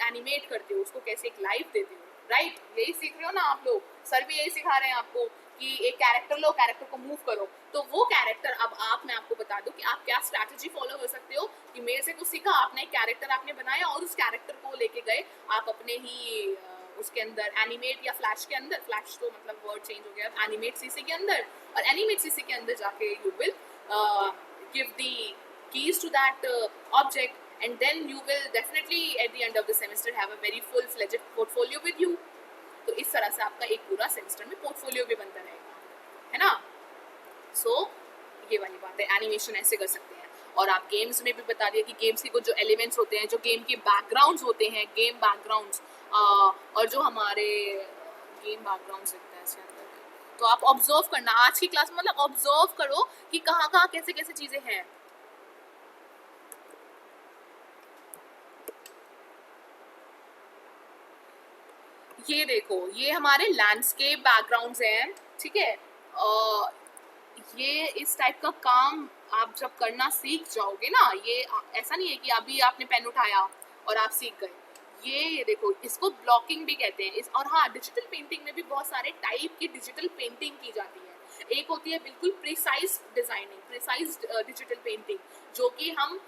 एनिमेट करते हो, उसको कैसे एक लाइफ देते हो, राइट। यही सीख रहे हो ना आप लोग, सर भी यही सिखा रहे हैं आपको कि एक कैरेक्टर लो, कैरेक्टर को मूव करो। तो वो कैरेक्टर अब मैं आपको बता दूं कि आप क्या स्ट्रैटेजी फॉलो कर सकते हो, कि मेरे से कुछ सीखा आपने, एक कैरेक्टर आपने बनाया और उस कैरेक्टर को लेके गए आप अपने ही उसके अंदर एनिमेट या फ्लैश के अंदर, फ्लैश तो मतलब वर्ड चेंज हो गया, एनिमेट सीसी के अंदर, और एनिमेट सीसी के अंदर जाके you will give the keys to that object, and then you will definitely at the end of the semester have a very full-fledged portfolio with you. तो इस तरह से आपका एक पूरा सेमेस्टर में पोर्टफोलियो भी बनता रहेगा, है ना। सो ये वाली बात है, एनिमेशन ऐसे कर सकते हैं। और आप गेम्स में भी बता दिया कि गेम्स के कुछ जो एलिमेंट्स होते हैं, जो गेम के बैकग्राउंड्स होते हैं, गेम बैकग्राउंड्स और जो हमारे गेम बैकग्राउंड्स लगता है इसके अंदर, तो आप ऑब्जर्व करना आज की क्लास में, मतलब ऑब्जर्व करो कि कहाँ कहाँ कैसे कैसे चीजें हैं। ये देखो, ये हमारे लैंडस्केप बैकग्राउंड्स हैं, ठीक है। ये इस टाइप का काम आप जब करना सीख जाओगे ना, ये ऐसा नहीं है कि अभी आपने पेन उठाया और आप सीख गए। ये देखो, इसको ब्लॉकिंग भी कहते हैं और हाँ, डिजिटल पेंटिंग में भी बहुत सारे टाइप की डिजिटल पेंटिंग की जाती है। एक होती है बिल्कुल precise designing, precise digital painting, जो कि हम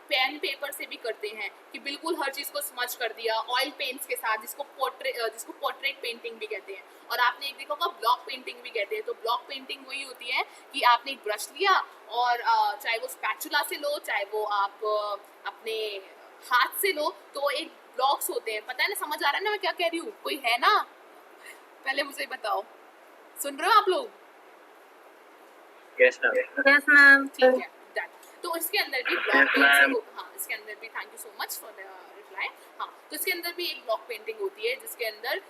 पेन पेपर से भी करते हैं कि बिल्कुल हर चीज़ को स्मच कर दिया ऑयल पेंट्स के साथ, जिसको पोर्ट्रेट पेंटिंग भी कहते हैं। और आपने एक देखा होगा ब्लॉक पेंटिंग भी कहते हैं। तो ब्लॉक पेंटिंग वही होती है कि आपने एक ब्रश लिया और चाहे वो स्पैचुला से लो, चाहे वो आप अपने हाथ से लो, तो एक ब्लॉक्स होते हैं। पता है ना, समझ आ रहा है ना मैं क्या कह रही हूँ? कोई है ना? पहले मुझे बताओ, सुन रहे हो आप लोग? Yes ma'am. Yes ma'am. ठीक है, डन। तो इसके अंदर भी ब्लॉक Yes, ma'am. पेंटिंग, हाँ इसके अंदर भी, thank you so much for the reply. हाँ, तो इसके अंदर भी एक ब्लॉक पेंटिंग होती है, जिसके अंदर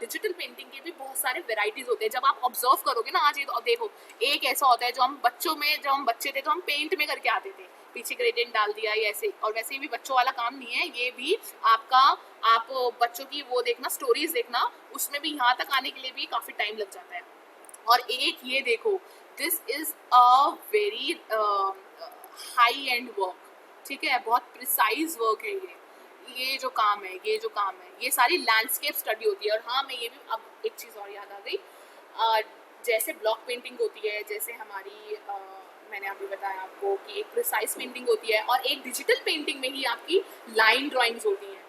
डिजिटल पेंटिंग के भी बहुत सारे वेराइटीज होते हैं। जब आप ऑब्जर्व करोगे ना आज, ये तो देखो, एक ऐसा होता है जो हम बच्चों में, जब हम बच्चे थे तो हम पेंट में करके आते थे, पीछे ग्रेडियंट डाल दिया या ऐसे। और वैसे ही भी बच्चों वाला काम नहीं है ये भी आपका। आप बच्चों की वो देखना, स्टोरीज देखना, उसमें भी यहाँ तक आने के लिए भी काफ़ी टाइम लग जाता है। और एक ये देखो, this is a very high and work, ठीक है, बहुत प्रिसाइज वर्क है ये जो काम है, ये सारी लैंडस्केप स्टडी होती है। और हाँ, मैं ये भी, अब एक चीज़ और याद आ गई, जैसे ब्लॉक पेंटिंग होती है, जैसे हमारी मैंने अभी बताया आपको कि एक प्रिसाइज पेंटिंग होती है, और एक डिजिटल पेंटिंग में ही आपकी लाइन ड्राइंग्स होती हैं।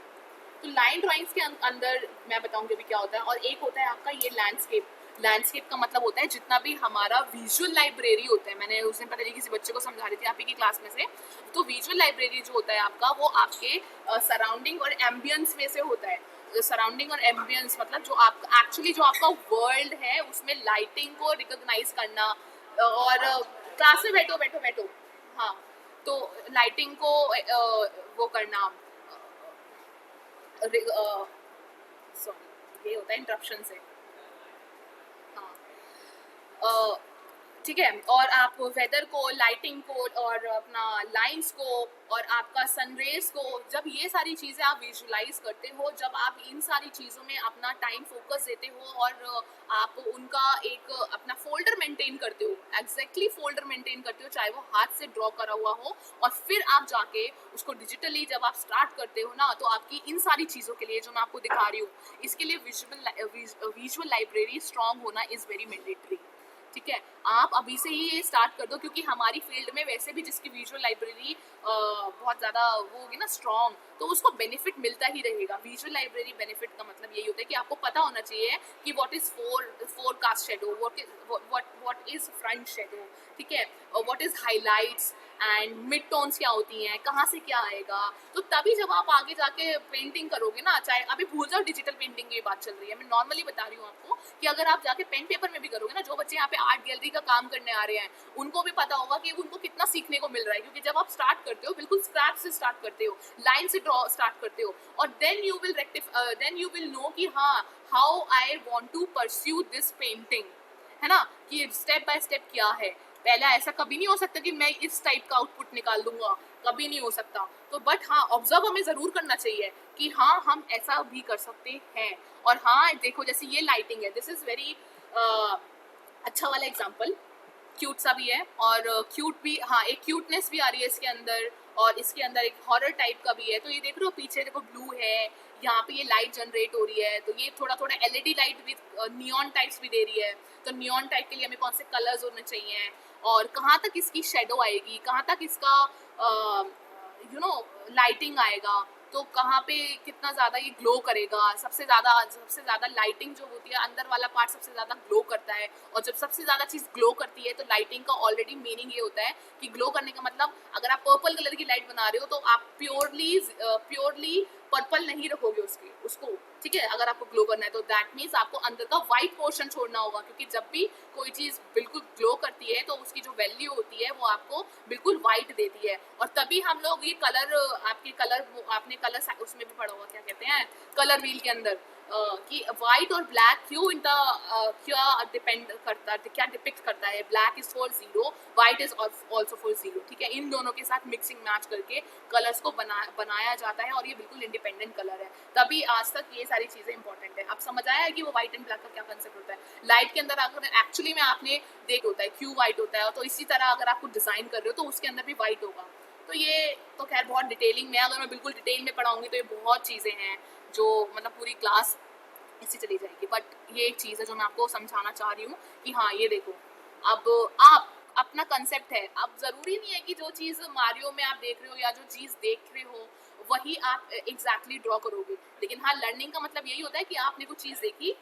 तो लाइन ड्राइंग्स के अंदर मैं बताऊंगी अभी क्या होता है। और एक होता है आपका ये लैंडस्केप का मतलब होता है जितना भी हमारा विजुअल लाइब्रेरी होता है। मैंने उस दिन पता नहीं किसी बच्चे को समझा रही थी आप ही की क्लास में से, तो विजुअल लाइब्रेरी जो होता है आपका, वो आपके सराउंडिंग और एम्बियंस में से होता है। सराउंडिंग और एम्बियंस मतलब जो आप एक्चुअली जो आपका वर्ल्ड है उसमें लाइटिंग को रिकॉग्नाइज करना, और क्लास में बैठो, हाँ, तो लाइटिंग को वो करना, सॉरी ये होता है इंटरप्शन से, हाँ, ठीक है। और आप वेदर को, लाइटिंग को, और अपना लाइंस को, और आपका सनरेज को, जब ये सारी चीज़ें आप विजुलाइज करते हो, जब आप इन सारी चीज़ों में अपना टाइम फोकस देते हो, और आप उनका एक अपना फोल्डर मेंटेन करते हो, एग्जैक्टली फोल्डर मेंटेन करते हो, चाहे वो हाथ से ड्रॉ करा हुआ हो, और फिर आप जाके उसको डिजिटली जब आप स्टार्ट करते हो ना, तो आपकी इन सारी चीज़ों के लिए जो मैं आपको दिखा रही हूँ, इसके लिए विजुअल लाइब्रेरी स्ट्रॉन्ग होना इज़ वेरी मैंडेटरी, ठीक है। आप अभी से ही ये स्टार्ट कर दो, क्योंकि हमारी फील्ड में वैसे भी जिसकी विजुअल लाइब्रेरी बहुत ज़्यादा वो होगी ना स्ट्रॉन्ग, तो उसको बेनिफिट मिलता ही रहेगा। विजुअल लाइब्रेरी बेनिफिट का मतलब यही होता है कि आपको पता होना चाहिए कि what is forecast shadow, what is front shadow, ठीक है, what is highlights and mid tones क्या होती हैं, कहाँ से क्या आएगा। तो तभी जब आप आगे जाके पेंटिंग करोगे ना, चाहे अभी भूल जाओ डिजिटल पेंटिंग की बात चल रही है, मैं नॉर्मली बता रही हूँ आपको कि अगर आप जाके पेन पेपर में भी करोगे ना, जो बच्चे यहाँ पे आर्ट गैलरी का काम करने आ रहे हैं उनको भी पता होगा कि उनको कितना सीखने को मिल रहा है। क्योंकि जब आप स्टार्ट करते हो, बिल्कुल स्क्रैच से स्टार्ट करते हो, लाइन से ड्रॉ स्टार्ट करते हो, और देन यू विल नो कि हाँ, how I want to pursue this painting, है ना, कि स्टेप बाय स्टेप क्या है। पहले ऐसा कभी नहीं हो सकता कि मैं इस टाइप का आउटपुट निकाल दूंगा, कभी नहीं हो सकता। तो बट हाँ, ऑब्जर्व हमें ज़रूर करना चाहिए कि हाँ, हम ऐसा भी कर सकते हैं। और हाँ देखो, जैसे ये लाइटिंग है, दिस इज़ वेरी अच्छा वाला एग्जाम्पल, क्यूट सा भी है, और क्यूट भी, हाँ, एक क्यूटनेस भी आ रही है इसके अंदर, और इसके अंदर एक हॉरर टाइप का भी है। तो ये देख रहे हो पीछे देखो ब्लू है, यहाँ पे ये लाइट जनरेट हो रही है, तो ये थोड़ा थोड़ा LED light with neon types भी दे रही है। तो नियॉन टाइप के लिए हमें कौन से कलर्स होने चाहिए, और कहाँ तक इसकी शेडो आएगी, कहाँ तक इसका लाइटिंग आएगा, तो कहाँ पे कितना ज़्यादा ये ग्लो करेगा, सबसे ज़्यादा लाइटिंग जो होती है अंदर वाला पार्ट सबसे ज़्यादा ग्लो करता है। और जब सबसे ज़्यादा चीज़ ग्लो करती है तो लाइटिंग का ऑलरेडी मीनिंग ये होता है कि ग्लो करने का मतलब, अगर आप पर्पल कलर की लाइट बना रहे हो तो आप प्योरली पर्पल नहीं रखोगे उसको, ठीक है। अगर आपको ग्लो करना है तो दैट मीन्स आपको अंदर का व्हाइट पोर्शन छोड़ना होगा, क्योंकि जब भी कोई चीज़ बिल्कुल ग्लो करती है तो उसकी जो वैल्यू होती है वो आपको बिल्कुल व्हाइट देती है। और तभी हम लोग ये आपने कलर उसमें भी पढ़ा होगा, क्या कहते हैं, कलर व्हील के अंदर, कि व्हाइट और ब्लैक क्या डिपिक्ट करता है। Black is for zero, white is also for zero, ठीक है। इन दोनों के साथ मिक्सिंग मैच करके कलर्स को बनाया जाता है और ये बिल्कुल इंडिपेंडेंट कलर है। तभी आज तक ये सारी चीज़ें इंपॉर्टेंट है। अब समझ आया है कि वो व्हाइट एंड ब्लैक का क्या कंसेप्ट होता है। लाइट के अंदर अगर एक्चुअली में आपने देख होता है क्यों व्हाइट होता है, तो इसी तरह अगर आपको डिज़ाइन कर रहे हो तो उसके अंदर भी व्हाइट होगा। तो ये तो खैर बहुत डिटेलिंग में, अगर मैं बिल्कुल डिटेल में पढ़ाऊंगी तो ये बहुत चीज़ें हैं जो मतलब पूरी क्लास इससे चली जाएगी। बट ये एक चीज़ है जो मैं आपको समझाना चाह रही हूँ कि हाँ ये देखो, अब आप अपना कंसेप्ट है। अब ज़रूरी नहीं है कि जो चीज़ मारियो में आप देख रहे हो या जो चीज़ देख रहे हो वही आप एग्जैक्टली ड्रॉ करोगे, लेकिन हाँ लर्निंग का मतलब यही होता है कि आपने कोई चीज़ देखी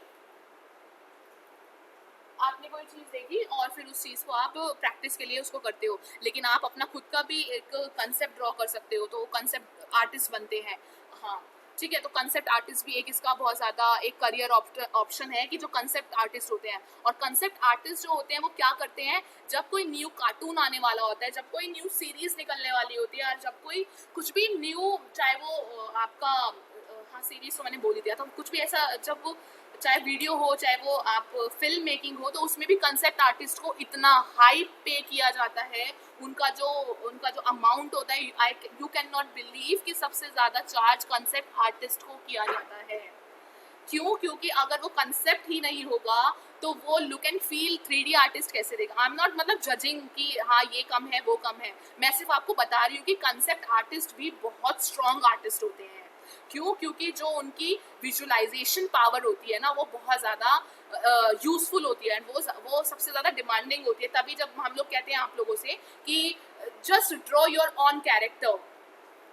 और फिर उस चीज़ को आप प्रैक्टिस के लिए उसको करते हो। लेकिन आप अपना खुद का भी एक कंसेप्ट ड्रॉ कर सकते हो, तो कंसेप्ट आर्टिस्ट बनते हैं। हाँ ठीक है, तो कंसेप्ट आर्टिस्ट भी एक इसका बहुत ज़्यादा एक करियर ऑप्शन है कि जो कंसेप्ट आर्टिस्ट होते हैं। और कंसेप्ट आर्टिस्ट जो होते हैं वो क्या करते हैं, जब कोई न्यू कार्टून आने वाला होता है, जब कोई न्यू सीरीज निकलने वाली होती है, और जब कोई कुछ भी न्यू, चाहे वो आपका हाँ सीरीज तो मैंने बोल ही दिया था, कुछ भी ऐसा, जब वो चाहे वीडियो हो चाहे वो आप फिल्म मेकिंग हो, तो उसमें भी कंसेप्ट आर्टिस्ट को इतना हाई पे किया जाता है। उनका जो अमाउंट होता है, यू कैन नॉट बिलीव कि सबसे ज़्यादा चार्ज कंसेप्ट आर्टिस्ट को किया जाता है। क्यों? क्योंकि अगर वो कंसेप्ट ही नहीं होगा तो वो look and feel 3D artist कैसे देगा। आई एम नॉट मतलब जजिंग कि हाँ ये कम है वो कम है, मैं सिर्फ आपको बता रही हूँ कि कंसेप्ट आर्टिस्ट भी बहुत स्ट्रॉन्ग आर्टिस्ट होते हैं। क्यों? क्योंकि जो उनकी विजुअलाइजेशन पावर होती है ना वो बहुत ज़्यादा यूजफुल होती है, वो सबसे ज़्यादा डिमांडिंग होती है। तभी जब हम लोग कहते हैं आप लोगों से कि just draw your own character,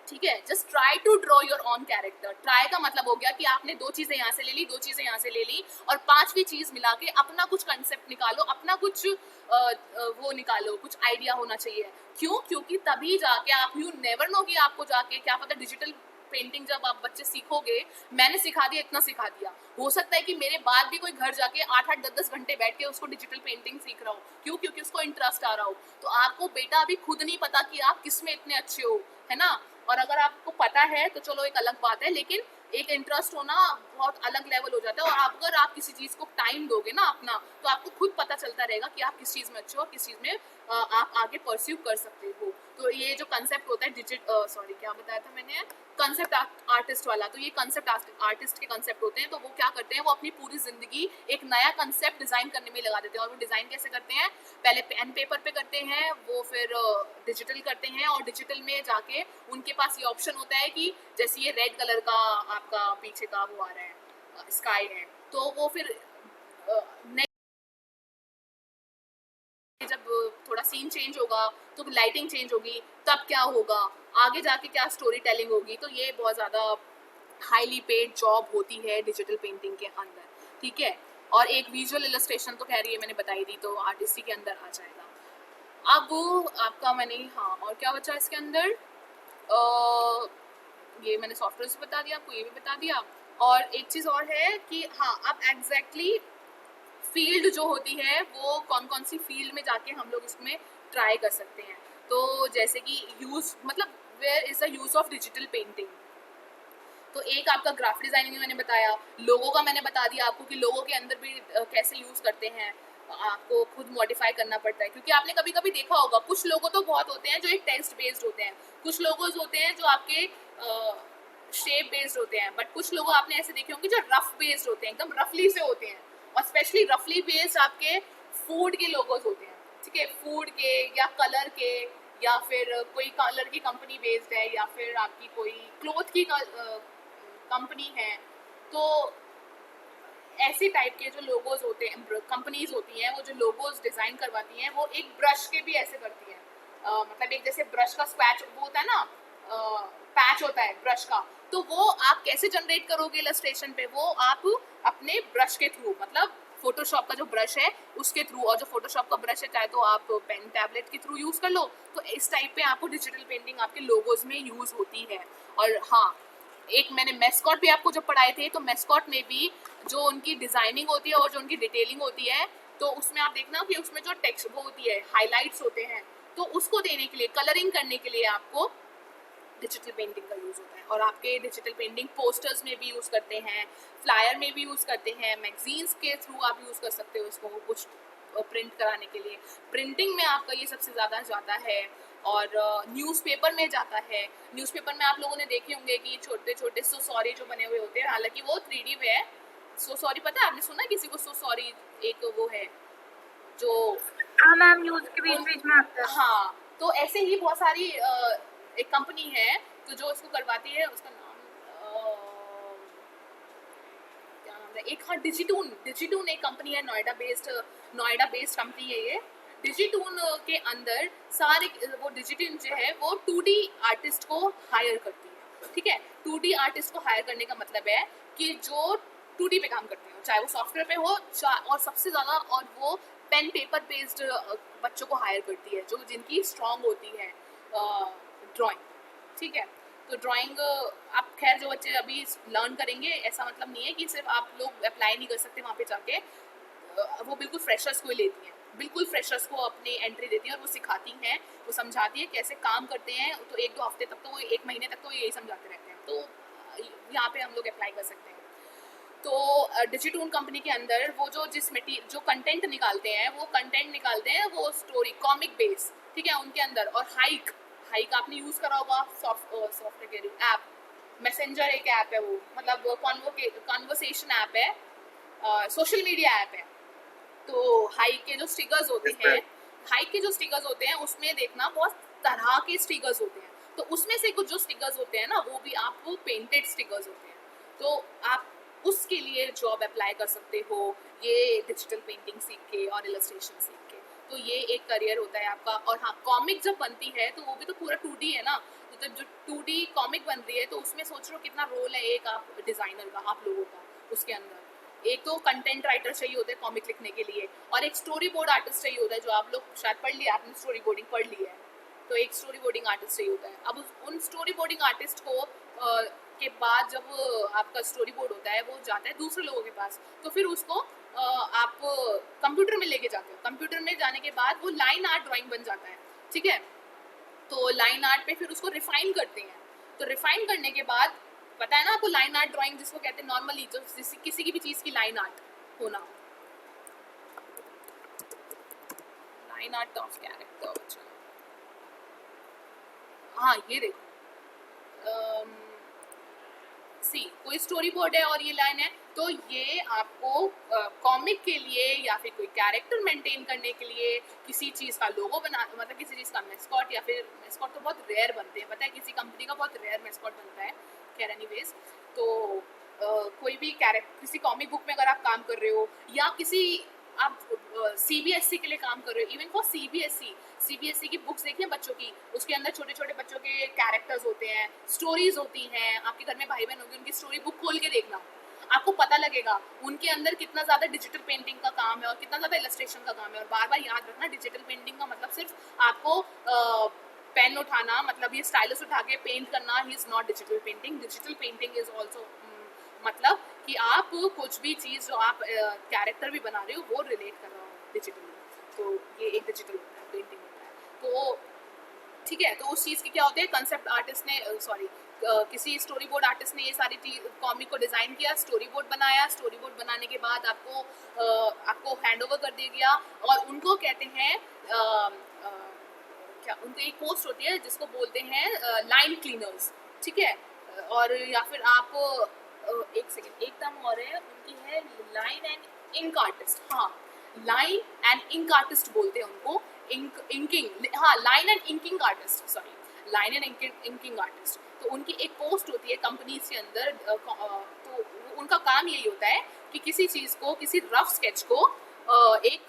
ठीक है, just try to draw your own character. Try का मतलब हो गया कि आपने दो चीज़ें यहाँ से ले ली, दो चीज़ें यहाँ से ले ली, और पांचवी चीज़ मिला के अपना कुछ कंसेप्ट निकालो, अपना कुछ वो निकालो, कुछ आइडिया होना चाहिए। क्यों? क्योंकि तभी जाके आप, यू नेवर नो कि आपको जाके क्या पता डिजिटल पेंटिंग जब आप बच्चे सीखोगे, मैंने सिखा दिया, इतना सिखा दिया, हो सकता है कि मेरे बाद भी कोई घर जाके 8-8 10-10 घंटे बैठ के उसको डिजिटल पेंटिंग सीख रहा हो। क्यों? क्योंकि उसको इंटरेस्ट आ रहा हो। तो आपको बेटा अभी खुद नहीं पता कि आप किस में इतने अच्छे हो, है ना। और अगर आपको पता है तो चलो एक अलग बात है, लेकिन एक इंटरेस्ट होना बहुत अलग लेवल हो जाता है। और अगर आप किसी चीज़ को टाइम दोगे ना अपना, तो आपको खुद पता चलता रहेगा कि आप किस चीज़ में अच्छे हो और किस चीज़ में आप आगे परस्यू कर सकते हो। तो ये जो कंसेप्ट होता है क्या बताया था मैंने, कंसेप्ट आर्टिस्ट वाला, तो ये कंसेप्ट आर्टिस्ट के कंसेप्ट होते हैं। तो वो क्या करते हैं, वो अपनी पूरी जिंदगी एक नया कंसेप्ट डिजाइन करने में लगा देते हैं। और वो डिजाइन कैसे करते हैं, पहले पेन पेपर पे करते हैं, वो फिर डिजिटल करते हैं, और डिजिटल में जाके उनके पास ये ऑप्शन होता है कि जैसे ये रेड कलर का आपका पीछे का वो आ रहा है, स्काई है, तो वो फिर जब थोड़ा सीन चेंज होगा तो लाइटिंग चेंज होगी, तब क्या होगा, आगे जाके क्या स्टोरी टेलिंग होगी। तो ये बहुत ज़्यादा हाईली पेड जॉब होती है डिजिटल पेंटिंग के अंदर, ठीक है। और एक विजुअल इलस्ट्रेशन तो खैर ये मैंने बताई दी, तो आर्टिस्टी के अंदर आ जाएगा। अब आपका मैंने, हाँ और क्या बचा इसके अंदर, ये मैंने सॉफ्टवेयर से बता दिया, आपको ये भी बता दिया। और एक चीज़ और है कि हाँ अब एग्जैक्टली फील्ड जो होती है वो कौन कौन सी फील्ड में जाके हम लोग इसमें ट्राई कर सकते हैं। तो जैसे कि यूज़ मतलब where is the use of digital painting, तो एक आपका ग्राफिक डिजाइनिंग में मैंने बताया, लोगों का मैंने बता दिया आपको कि लोगों के अंदर भी कैसे यूज़ करते हैं, आपको खुद मॉडिफाई करना पड़ता है। क्योंकि आपने कभी कभी देखा होगा कुछ लोगों तो बहुत होते हैं जो एक टेक्स्ट बेस्ड होते हैं, कुछ लोगों होते हैं जो आपके शेप बेस्ड होते हैं, बट कुछ लोग आपने ऐसे देखे होंगे जो रफ बेस्ड होते हैं, एकदम रफली से होते हैं। और स्पेशली रफली बेस्ड आपके फूड के लोगोज होते हैं, ठीक है, फूड के या कलर के, या फिर कोई कलर की कंपनी बेस्ड है, या फिर आपकी कोई क्लोथ की कंपनी है। तो ऐसे टाइप के जो लोगोज होते हैं, कंपनीज होती हैं, वो जो लोगोज डिज़ाइन करवाती हैं वो एक ब्रश के भी ऐसे करती हैं। मतलब एक जैसे ब्रश का स्क्रैच वो होता है ना, पैच होता है ब्रश का, तो वो आप कैसे जनरेट करोगे इलस्ट्रेशन पे, वो आप अपने ब्रश के थ्रू, मतलब फोटोशॉप का जो ब्रश है उसके थ्रू, और जो फोटोशॉप का ब्रश है चाहे तो आप पेन टैबलेट के थ्रू यूज़ कर लो, तो इस टाइप पे आपको डिजिटल पेंटिंग आपके लोगोज में यूज़ होती है। और हाँ, एक मैंने मेस्कॉट भी आपको जब पढ़ाए थे, तो मेस्कॉट में भी जो उनकी डिज़ाइनिंग होती है और जो उनकी डिटेलिंग होती है, तो उसमें आप देखना कि उसमें जो टेक्स्ट वो होती है, हाईलाइट्स होते हैं, तो उसको देने के लिए, कलरिंग करने के लिए आपको डिजिटल पेंटिंग का यूज़ होता है। और आपके डिजिटल पेंटिंग पोस्टर्स में भी यूज़ करते हैं, फ्लायर में भी यूज़ करते हैं, मैगजीन्स के थ्रू आप यूज़ कर सकते हो इसको कुछ प्रिंट कराने के लिए। प्रिंटिंग में आपका ये सबसे ज़्यादा जाता है, और न्यूज़पेपर में जाता है। न्यूज़पेपर में आप लोगों ने देखे होंगे कि छोटे छोटे सो सॉरी जो बने हुए होते हैं, हालांकि वो 3D में है। सो सॉरी पता है, आपने सुना किसी को सो सॉरी? एक वो है जो, हाँ मैम, न्यूज के बीच बीच में आता है। हाँ, तो ऐसे ही बहुत सारी एक कंपनी है तो जो इसको करवाती है, उसका नाम क्या नाम है, एक, हाँ, डिजिटून। डिजिटून एक कंपनी है, नोएडा बेस्ड कंपनी है ये। डिजिटून के अंदर सारे वो डिजिटून जो है वो 2D आर्टिस्ट को हायर करती है, ठीक है। 2D आर्टिस्ट को हायर करने का मतलब है कि जो 2D पे काम करते हो, चाहे वो सॉफ्टवेयर पे हो, और सबसे ज़्यादा, और वो पेन पेपर बेस्ड बच्चों को हायर करती है जो जिनकी स्ट्रांग होती है ड्राइंग, ठीक है। तो ड्राइंग आप, खैर जो बच्चे अभी लर्न करेंगे, ऐसा मतलब नहीं है कि सिर्फ आप लोग अप्लाई नहीं कर सकते वहाँ पे जाके, वो बिल्कुल फ्रेशर्स को ही लेती हैं, बिल्कुल फ्रेशर्स को अपनी एंट्री देती हैं, और वो सिखाती हैं, वो समझाती है कैसे काम करते हैं। तो 1-2 हफ्ते तक, तो वो 1 महीने तक तो यही समझाते रहते हैं, तो यहाँ पे हम लोग अप्लाई कर सकते हैं। तो डिजिटून कंपनी के अंदर वो जो कंटेंट निकालते हैं, वो स्टोरी कॉमिक बेस, ठीक है, उनके अंदर। और हाइक आपने यूज़ करा होगा, सॉफ्टवेयर के ऐप, मैसेंजर एक ऐप है, वो मतलब कॉन्वर्सेशन ऐप है, सोशल मीडिया ऐप है। तो हाइक के जो स्टिकर्स होते हैं, उसमें देखना बहुत तरह के स्टिकर्स होते हैं, तो उसमें से कुछ जो स्टिकर्स होते हैं ना, वो भी आपको पेंटेड स्टिकर्स होते हैं, तो आप उसके लिए जॉब अप्लाई कर सकते हो, ये डिजिटल पेंटिंग सीख के और इलस्ट्रेशन सीख के। तो ये एक करियर होता है आपका। और हाँ, कॉमिक जब बनती है तो वो भी तो पूरा 2D है ना, तो जब जो 2D कॉमिक बन रही है, तो उसमें सोच लो कितना रोल है एक आप डिज़ाइनर का, आप लोगों का उसके अंदर। एक तो कंटेंट राइटर चाहिए होता है कॉमिक लिखने के लिए, और एक स्टोरी बोर्ड आर्टिस्ट चाहिए होता है, जो आप लोग शायद पढ़ लिया, आपने स्टोरी बोर्डिंग पढ़ ली है, तो एक स्टोरी बोर्डिंग आर्टिस्ट चाहिए होता है। अब उन स्टोरी बोर्डिंग आर्टिस्ट को के बाद जब आपका स्टोरी बोर्ड होता है, वो जाता है दूसरे लोगों के पास, तो फिर उसको आप कंप्यूटर में लेके जाते हो। कंप्यूटर में जाने के बाद वो लाइन आर्ट ड्राइंग बन जाता है, ठीक है। तो लाइन आर्ट पे फिर उसको रिफाइन करते हैं, तो रिफाइन करने के बाद, पता है ना आपको लाइन आर्ट ड्राइंग जिसको कहते हैं, नॉर्मली जो किसी की भी चीज़ की लाइन आर्ट होना, लाइन आर्ट ऑफ कैरेक्टर। हाँ, ये देखो, कोई स्टोरी बोर्ड है और ये लाइन है, तो ये आपको कॉमिक के लिए या फिर कोई कैरेक्टर मेंटेन करने के लिए, किसी चीज़ का लोगो बना, मतलब किसी चीज़ का मेस्कॉट, या फिर मेस्कॉट तो बहुत रेयर बनते हैं, पता है, किसी कंपनी का बहुत रेयर मेस्कॉट बनता है। खैर एनीवेज, तो कोई भी कैरेक्टर, किसी कॉमिक बुक में अगर आप काम कर रहे हो, या किसी आप CBSE के लिए काम कर रहे हो, इवन फॉर CBSE की बुक्स देखिए बच्चों की, उसके अंदर छोटे छोटे बच्चों के कैरेक्टर्स होते हैं, स्टोरीज होती हैं। आपके घर में भाई बहन होंगे, उनकी स्टोरी बुक खोल के देखना, आपको पता लगेगा उनके अंदर कितना ज़्यादा डिजिटल पेंटिंग का काम है और कितना ज़्यादा इलस्ट्रेशन का काम है। और बार बार याद रखना, डिजिटल पेंटिंग का मतलब सिर्फ आपको पेन उठाना, मतलब ये स्टाइलस उठा के पेंट करना he is not digital painting. Digital painting is also मतलब कि आप कुछ भी चीज़ जो आप कैरेक्टर भी बना रहे हो, वो रिलेट कर रहा हो डिजिटली, तो ये एक डिजिटल होता है, पेंटिंग होता है। तो ठीक है, तो उस चीज़ के क्या होते हैं, कंसेप्ट आर्टिस्ट ने किसी स्टोरी बोर्ड आर्टिस्ट ने ये सारी कॉमिक को डिज़ाइन किया, स्टोरी बोर्ड बनाया, स्टोरी बोर्ड बनाने के बाद आपको हैंड ओवर कर दिया गया, और उनको कहते हैं क्या, उनको एक पोस्ट होती है जिसको बोलते हैं लाइन क्लीनर्स, ठीक है। और या फिर आप एक सेकेंड, एक टर्म और है उनकी, है लाइन एंड इंक आर्टिस्ट। हाँ, लाइन एंड इंक आर्टिस्ट बोलते हैं उनको, इंकिंग, हाँ, line and inking artist, sorry, line and inking artist. तो उनकी एक पोस्ट होती है कंपनीज के अंदर, तो उनका काम यही होता है कि किसी चीज़ को, किसी रफ स्केच को एक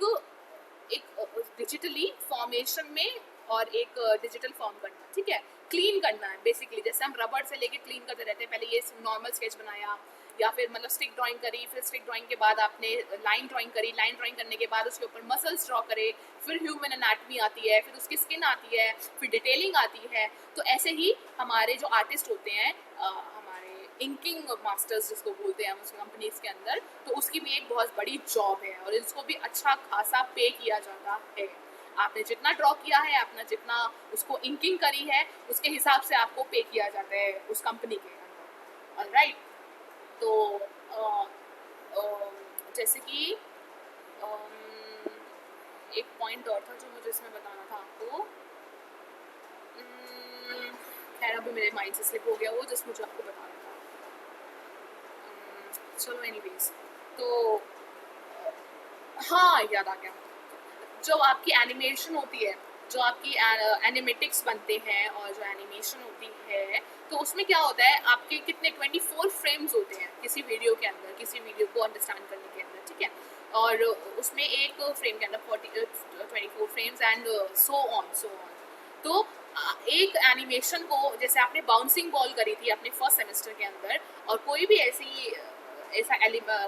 डिजिटली फॉर्मेशन में और एक डिजिटल फॉर्म करना, ठीक है। क्लीन करना है बेसिकली। जैसे हम रबड़ से लेके क्लीन करते रहते हैं, पहले ये नॉर्मल स्केच बनाया या फिर मतलब स्टिक ड्राइंग करी, फिर स्टिक ड्राइंग के बाद आपने लाइन ड्राइंग करी, लाइन ड्राइंग करने के बाद उसके ऊपर मसल्स ड्रॉ करे, फिर ह्यूमन एनाटमी आती है, फिर उसकी स्किन आती है, फिर डिटेलिंग आती है। तो ऐसे ही हमारे जो आर्टिस्ट होते हैं, हमारे इंकिंग मास्टर्स जिसको बोलते हैं हम उस कंपनीज के अंदर, तो उसकी भी एक बहुत बड़ी जॉब है और इसको भी अच्छा खासा पे किया जाता है। आपने जितना ड्रॉ किया है, आपने जितना उसको इंकिंग करी है, उसके हिसाब से आपको पे किया जाता है उस कंपनी के अंदर। ऑलराइट, तो जैसे कि एक पॉइंट और था जो मुझे इसमें बताना था आपको, खैर अभी मेरे माइंड से स्लिप हो गया वो, जस्ट मुझे आपको बताना था। चलो एनीवेज, तो हाँ याद आ गया, जो आपकी एनिमेशन होती है, जो आपकी एनिमेटिक्स बनते हैं और जो एनिमेशन होती है, तो उसमें क्या होता है, आपके कितने 24 फ्रेम्स होते हैं किसी वीडियो के अंदर, किसी वीडियो को अंडरस्टैंड करने के अंदर, ठीक है। और उसमें एक फ्रेम के अंदर 24 फ्रेम्स एंड सो ऑन। तो एक एनिमेशन को, जैसे आपने बाउंसिंग बॉल करी थी अपने फर्स्ट सेमेस्टर के अंदर, और कोई भी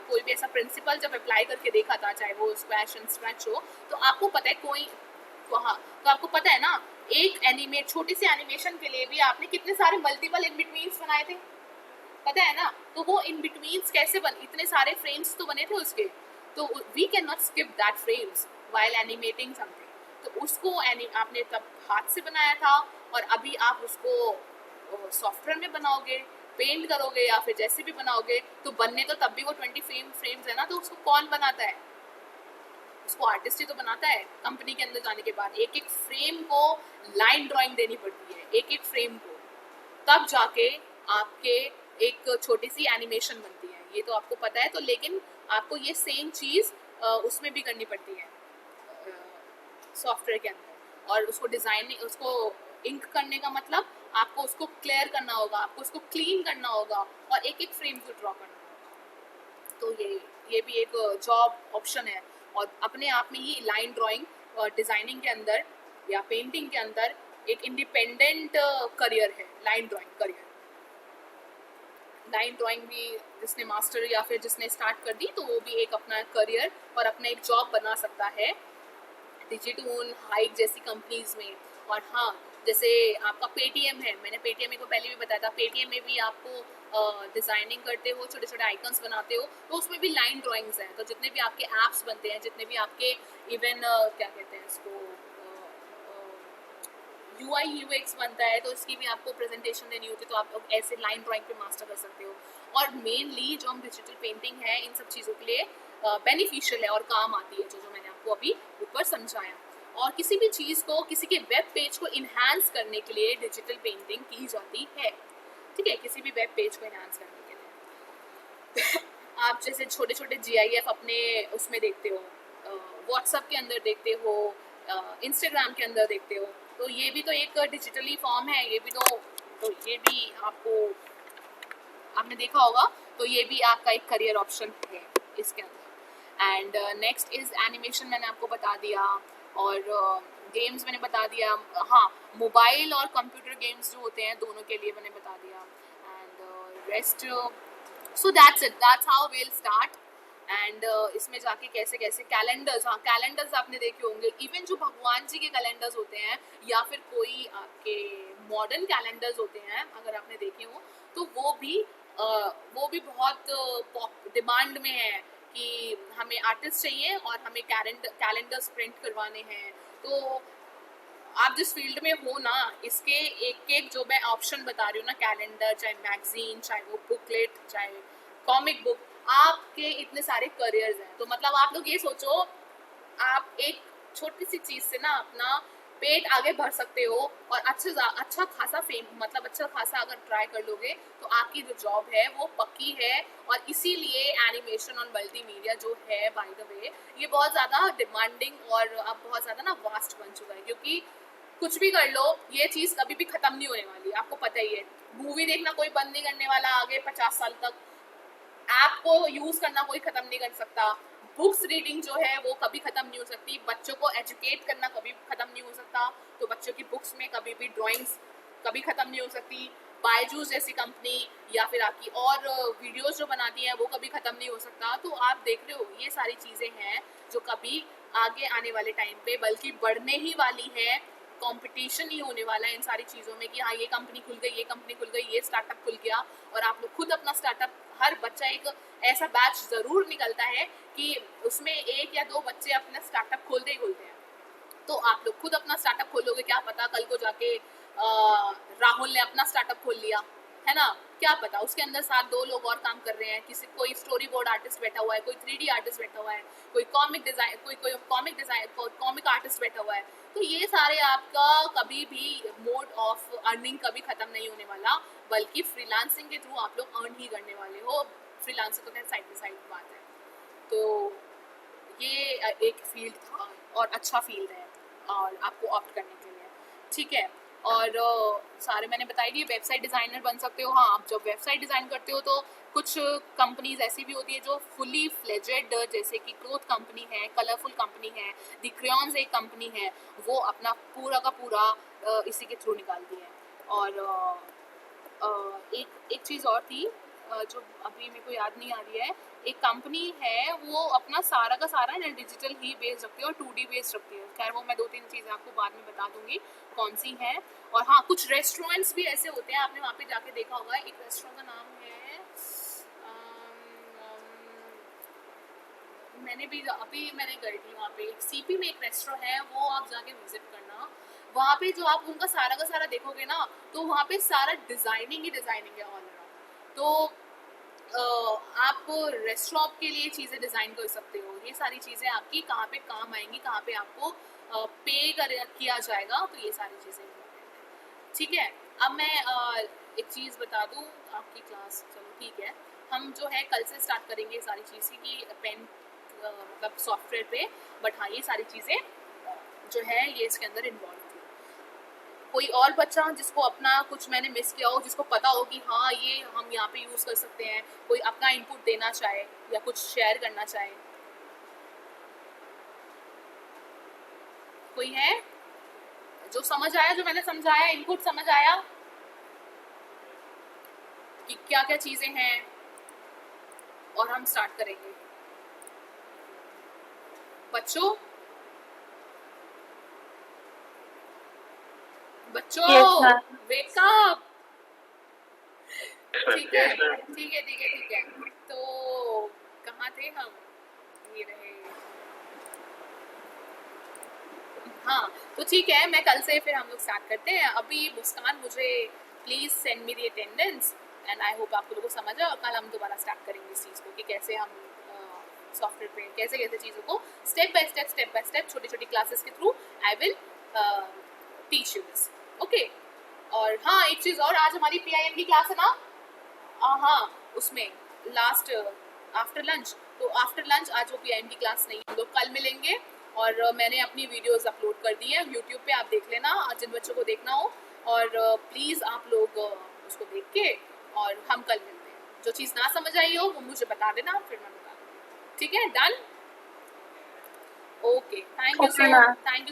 कोई भी ऐसा प्रिंसिपल जब अप्लाई करके देखा था, चाहे वो स्क्वैश एंड स्क्रैच हो, तो आपको पता है कोई वहाँ, तो आपको पता है ना, एक छोटी सी एनिमेशन के लिए भी आपने कितने सारे मल्टीपल इन बिटवीन्स बनाए थे, पता है ना। तो वो इन बिटवीन्स कैसे इतने सारे फ्रेम्स तो बने थे उसके, तो we can not skip that frames while animating something. तो उसको आपने तब हाथ से बनाया था, और अभी आप उसको सॉफ्टवेयर में बनाओगे, पेंट करोगे या फिर जैसे भी बनाओगे, तो बनने तो तब भी वो 20 फ्रेम्स है ना। तो उसको कौन बनाता है, उसको आर्टिस्ट ही तो बनाता है। कंपनी के अंदर जाने के बाद एक एक फ्रेम को लाइन ड्राइंग देनी पड़ती है, एक एक फ्रेम को, तब जाके आपके एक छोटी सी एनिमेशन बनती है। ये तो आपको पता है, तो लेकिन आपको ये सेम चीज़ उसमें भी करनी पड़ती है सॉफ्टवेयर के अंदर। और उसको डिज़ाइन, उसको इंक करने का मतलब आपको उसको क्लियर करना होगा, आपको उसको क्लीन करना होगा और एक एक फ्रेम को ड्रॉ करना होगा। तो ये भी एक जॉब ऑप्शन है, और अपने आप में ही लाइन ड्राइंग और डिज़ाइनिंग के अंदर या पेंटिंग के अंदर एक इंडिपेंडेंट करियर है line drawing career. Line drawing भी जिसने मास्टर या फिर जिसने स्टार्ट कर दी, तो वो भी एक अपना करियर और अपना एक जॉब बना सकता है डिजिटून, हाइक जैसी कंपनीज में। और हाँ, जैसे आपका पेटीएम है, मैंने पेटीएम को पहले भी बताया था, पेटीएम में भी आपको डिज़ाइनिंग करते हो, छोटे छोटे आइकन्स बनाते हो, तो उसमें भी लाइन ड्राइंग्स हैं। तो जितने भी आपके ऐप्स बनते हैं, जितने भी आपके इवन क्या कहते हैं इसको, UI UX बनता है, तो इसकी भी आपको प्रेजेंटेशन देनी होती है, तो आप ऐसे लाइन ड्राइंग पे मास्टर कर सकते हो। और मेनली जो हम डिजिटल पेंटिंग है, इन सब चीज़ों के लिए बेनिफिशियल है और काम आती है, जो मैंने आपको अभी ऊपर समझाया। और किसी भी चीज़ को, किसी के वेब पेज को इन्हांस करने के लिए डिजिटल पेंटिंग की जाती है, ठीक है, किसी भी वेब पेज को इन्हांस करने के लिए। आप जैसे छोटे छोटे GIF अपने उसमें देखते हो, व्हाट्सएप के अंदर देखते हो, इंस्टाग्राम के अंदर देखते हो, तो ये भी तो एक डिजिटली फॉर्म है, ये भी तो ये भी आपने देखा होगा, तो ये भी आपका एक करियर ऑप्शन है इसके अंदर। एंड नेक्स्ट इज एनिमेशन, मैंने आपको बता दिया, और गेम्स मैंने बता दिया। हाँ, मोबाइल और कंप्यूटर गेम्स जो होते हैं, दोनों के लिए मैंने बता दिया। And rest, so that's it, that's how we will start. एंड इसमें जाके कैसे कैसे कैलेंडर्स, हाँ कैलेंडर्स आपने देखे होंगे, इवन जो भगवान जी के कैलेंडर्स होते हैं या फिर कोई आपके मॉडर्न कैलेंडर्स होते हैं, अगर आपने देखे हो, तो वो भी बहुत डिमांड में है कि हमें आर्टिस्ट चाहिए और हमें कैलेंडर्स प्रिंट करवाने हैं। तो आप जिस फील्ड में हो ना, इसके एक एक जो मैं ऑप्शन बता रही हूँ ना, कैलेंडर, चाहे मैगजीन, चाहे वो बुकलेट, चाहे कॉमिक बुक, आपके इतने सारे करियर्स हैं। तो मतलब आप लोग ये सोचो, आप एक छोटी सी चीज़ से ना अपना पेट आगे भर सकते हो, और अच्छा खासा मतलब अच्छा खासा अगर ट्राई कर लोगे, तो आपकी जो जॉब है वो पक्की है। और इसीलिए एनिमेशन और मल्टीमीडिया जो है, बाय द वे, ये बहुत ज़्यादा डिमांडिंग और अब बहुत ज़्यादा ना वास्ट बन चुका है, क्योंकि कुछ भी कर लो, ये चीज़ कभी भी ख़त्म नहीं होने वाली, आपको पता ही है। मूवी देखना कोई बंद नहीं करने वाला आगे 50 साल तक, ऐप को यूज़ करना कोई ख़त्म नहीं कर सकता, बुक्स रीडिंग जो है वो कभी ख़त्म नहीं हो सकती, बच्चों को एजुकेट करना कभी ख़त्म नहीं हो सकता, तो बच्चों की बुक्स में कभी भी ड्राइंग्स कभी ख़त्म नहीं हो सकती, बायजूस जैसी कंपनी या फिर आपकी और वीडियोस जो बनाती है वो कभी ख़त्म नहीं हो सकता। तो आप देख रहे हो ये सारी चीज़ें हैं जो कभी आगे आने वाले टाइम पे बल्कि बढ़ने ही वाली है, कंपटीशन ही होने वाला है इन सारी चीज़ों में कि हाँ ये कंपनी खुल गई, ये कंपनी खुल गई, ये स्टार्टअप खुल गया। और आप लोग खुद अपना स्टार्टअप, हर बच्चा एक ऐसा बैच ज़रूर निकलता है कि उसमें 1 या 2 बच्चे अपना स्टार्टअप खोलते ही खोलते हैं। तो आप लोग खुद अपना स्टार्टअप खोलोगे, क्या पता कल को जाके राहुल ने अपना स्टार्टअप खोल लिया, है ना, क्या पता उसके अंदर साथ 2 लोग और काम कर रहे हैं, किसी कोई स्टोरी बोर्ड आर्टिस्ट बैठा हुआ है, कोई 3D आर्टिस्ट बैठा हुआ है, कोई कॉमिक आर्टिस्ट बैठा हुआ है। तो ये सारे आपका कभी भी मोड ऑफ अर्निंग कभी ख़त्म नहीं होने वाला, बल्कि फ्रीलांसिंग के थ्रू आप लोग अर्न ही करने वाले हो। फ्रीलांसिंग तो साइड बाई साइड बात है। तो ये एक फील्ड था और अच्छा फील्ड है और आपको ऑप्ट करने के लिए, ठीक है। और सारे मैंने बताई दिए। वेबसाइट डिज़ाइनर बन सकते हो। हाँ, आप जब वेबसाइट डिज़ाइन करते हो तो कुछ कंपनीज ऐसी भी होती है जो फुली फ्लेजेड, जैसे कि क्लोथ कंपनी है, कलरफुल कंपनी है, दी क्रेयॉन्स एक कंपनी है, वो अपना पूरा का पूरा इसी के थ्रू निकालती है। और एक चीज़ और थी जो अभी मेरे को याद नहीं आ रही है। एक कंपनी है वो अपना सारा का सारा ना डिजिटल ही बेस्ड रखती है और 2D बेस्ड रखती है। खैर वो मैं 2-3 चीज़ें आपको बाद में बता दूंगी कौन सी हैं। और हाँ, कुछ रेस्टोरेंट्स भी ऐसे होते हैं, आपने वहाँ पे जाके देखा होगा। एक रेस्टोरेंट का नाम है मैंने गई थी वहाँ पे, एक CP में एक रेस्टोरेंट है, वो आप जाके विजिट करना। वहाँ पे जो आप उनका सारा का सारा देखोगे ना, तो वहाँ पे सारा डिज़ाइनिंग ही डिज़ाइनिंग है ऑल अराउंड। तो आप रेस्टोरेंट के लिए चीज़ें डिज़ाइन कर सकते हो। ये सारी चीज़ें आपकी कहाँ पे काम आएंगी, कहाँ पे आपको पे किया जाएगा, तो ये सारी चीज़ें ठीक है। अब मैं एक चीज़ बता दूँ आपकी क्लास, चलो ठीक है, हम जो है कल से स्टार्ट करेंगे ये सारी चीज़ की पेन मतलब सॉफ्टवेयर पे। बट हाँ, ये सारी चीज़ें जो है ये इसके अंदर इन्वॉल्व थी। कोई और बच्चा जिसको अपना कुछ मैंने मिस किया हो, जिसको पता हो कि हाँ ये हम यहाँ पे यूज़ कर सकते हैं, कोई अपना इनपुट देना चाहे या कुछ शेयर करना चाहे, कोई है जो समझ आया, जो मैंने समझाया, इनपुट समझ आया कि क्या क्या चीज़ें हैं, और हम स्टार्ट करेंगे। बच्चों वेक अप। ठीक है। तो कहाँ थे हम, ये रहे। हाँ, तो ठीक है, मैं कल से फिर हम लोग स्टार्ट करते हैं। अभी मुस्कान मुझे please send me the attendance and I hope आप लोगों को समझ आए। और कल हम दोबारा स्टार्ट करेंगे इस चीज़ को कि कैसे हम सॉफ्टवेयर पे कैसे कैसे चीज़ों को स्टेप बाय स्टेप छोटी छोटी क्लासेस के through I will teach you this, okay. और हाँ, एक चीज़ और, आज हमारी PIM की क्लास है ना, हाँ, उसमें लास्ट आफ्टर लंच, तो आफ्टर लंच आज वो PIM की क्लास नहीं, हम लोग कल मिलेंगे। और मैंने अपनी वीडियोस अपलोड कर दी है यूट्यूब पे, आप देख लेना जिन बच्चों को देखना हो। और प्लीज़ आप लोग उसको देख के, और हम कल मिलते हैं। जो चीज़ ना समझ आई हो वो मुझे बता देना, फिर मैं बता दूँगी, ठीक है, done, okay. Thank you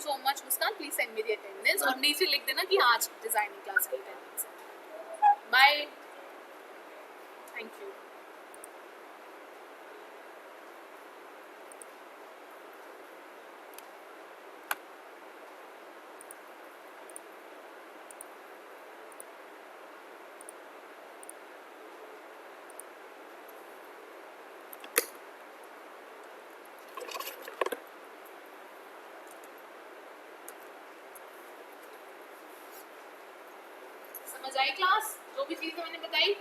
so much Muskan, please send me the attendance और नीचे लिख देना कि आज डिजाइनिंग क्लास की अटेंडेंस है। Bye, thank you. समझ आई क्लास, जो भी चीजें मैंने बताई?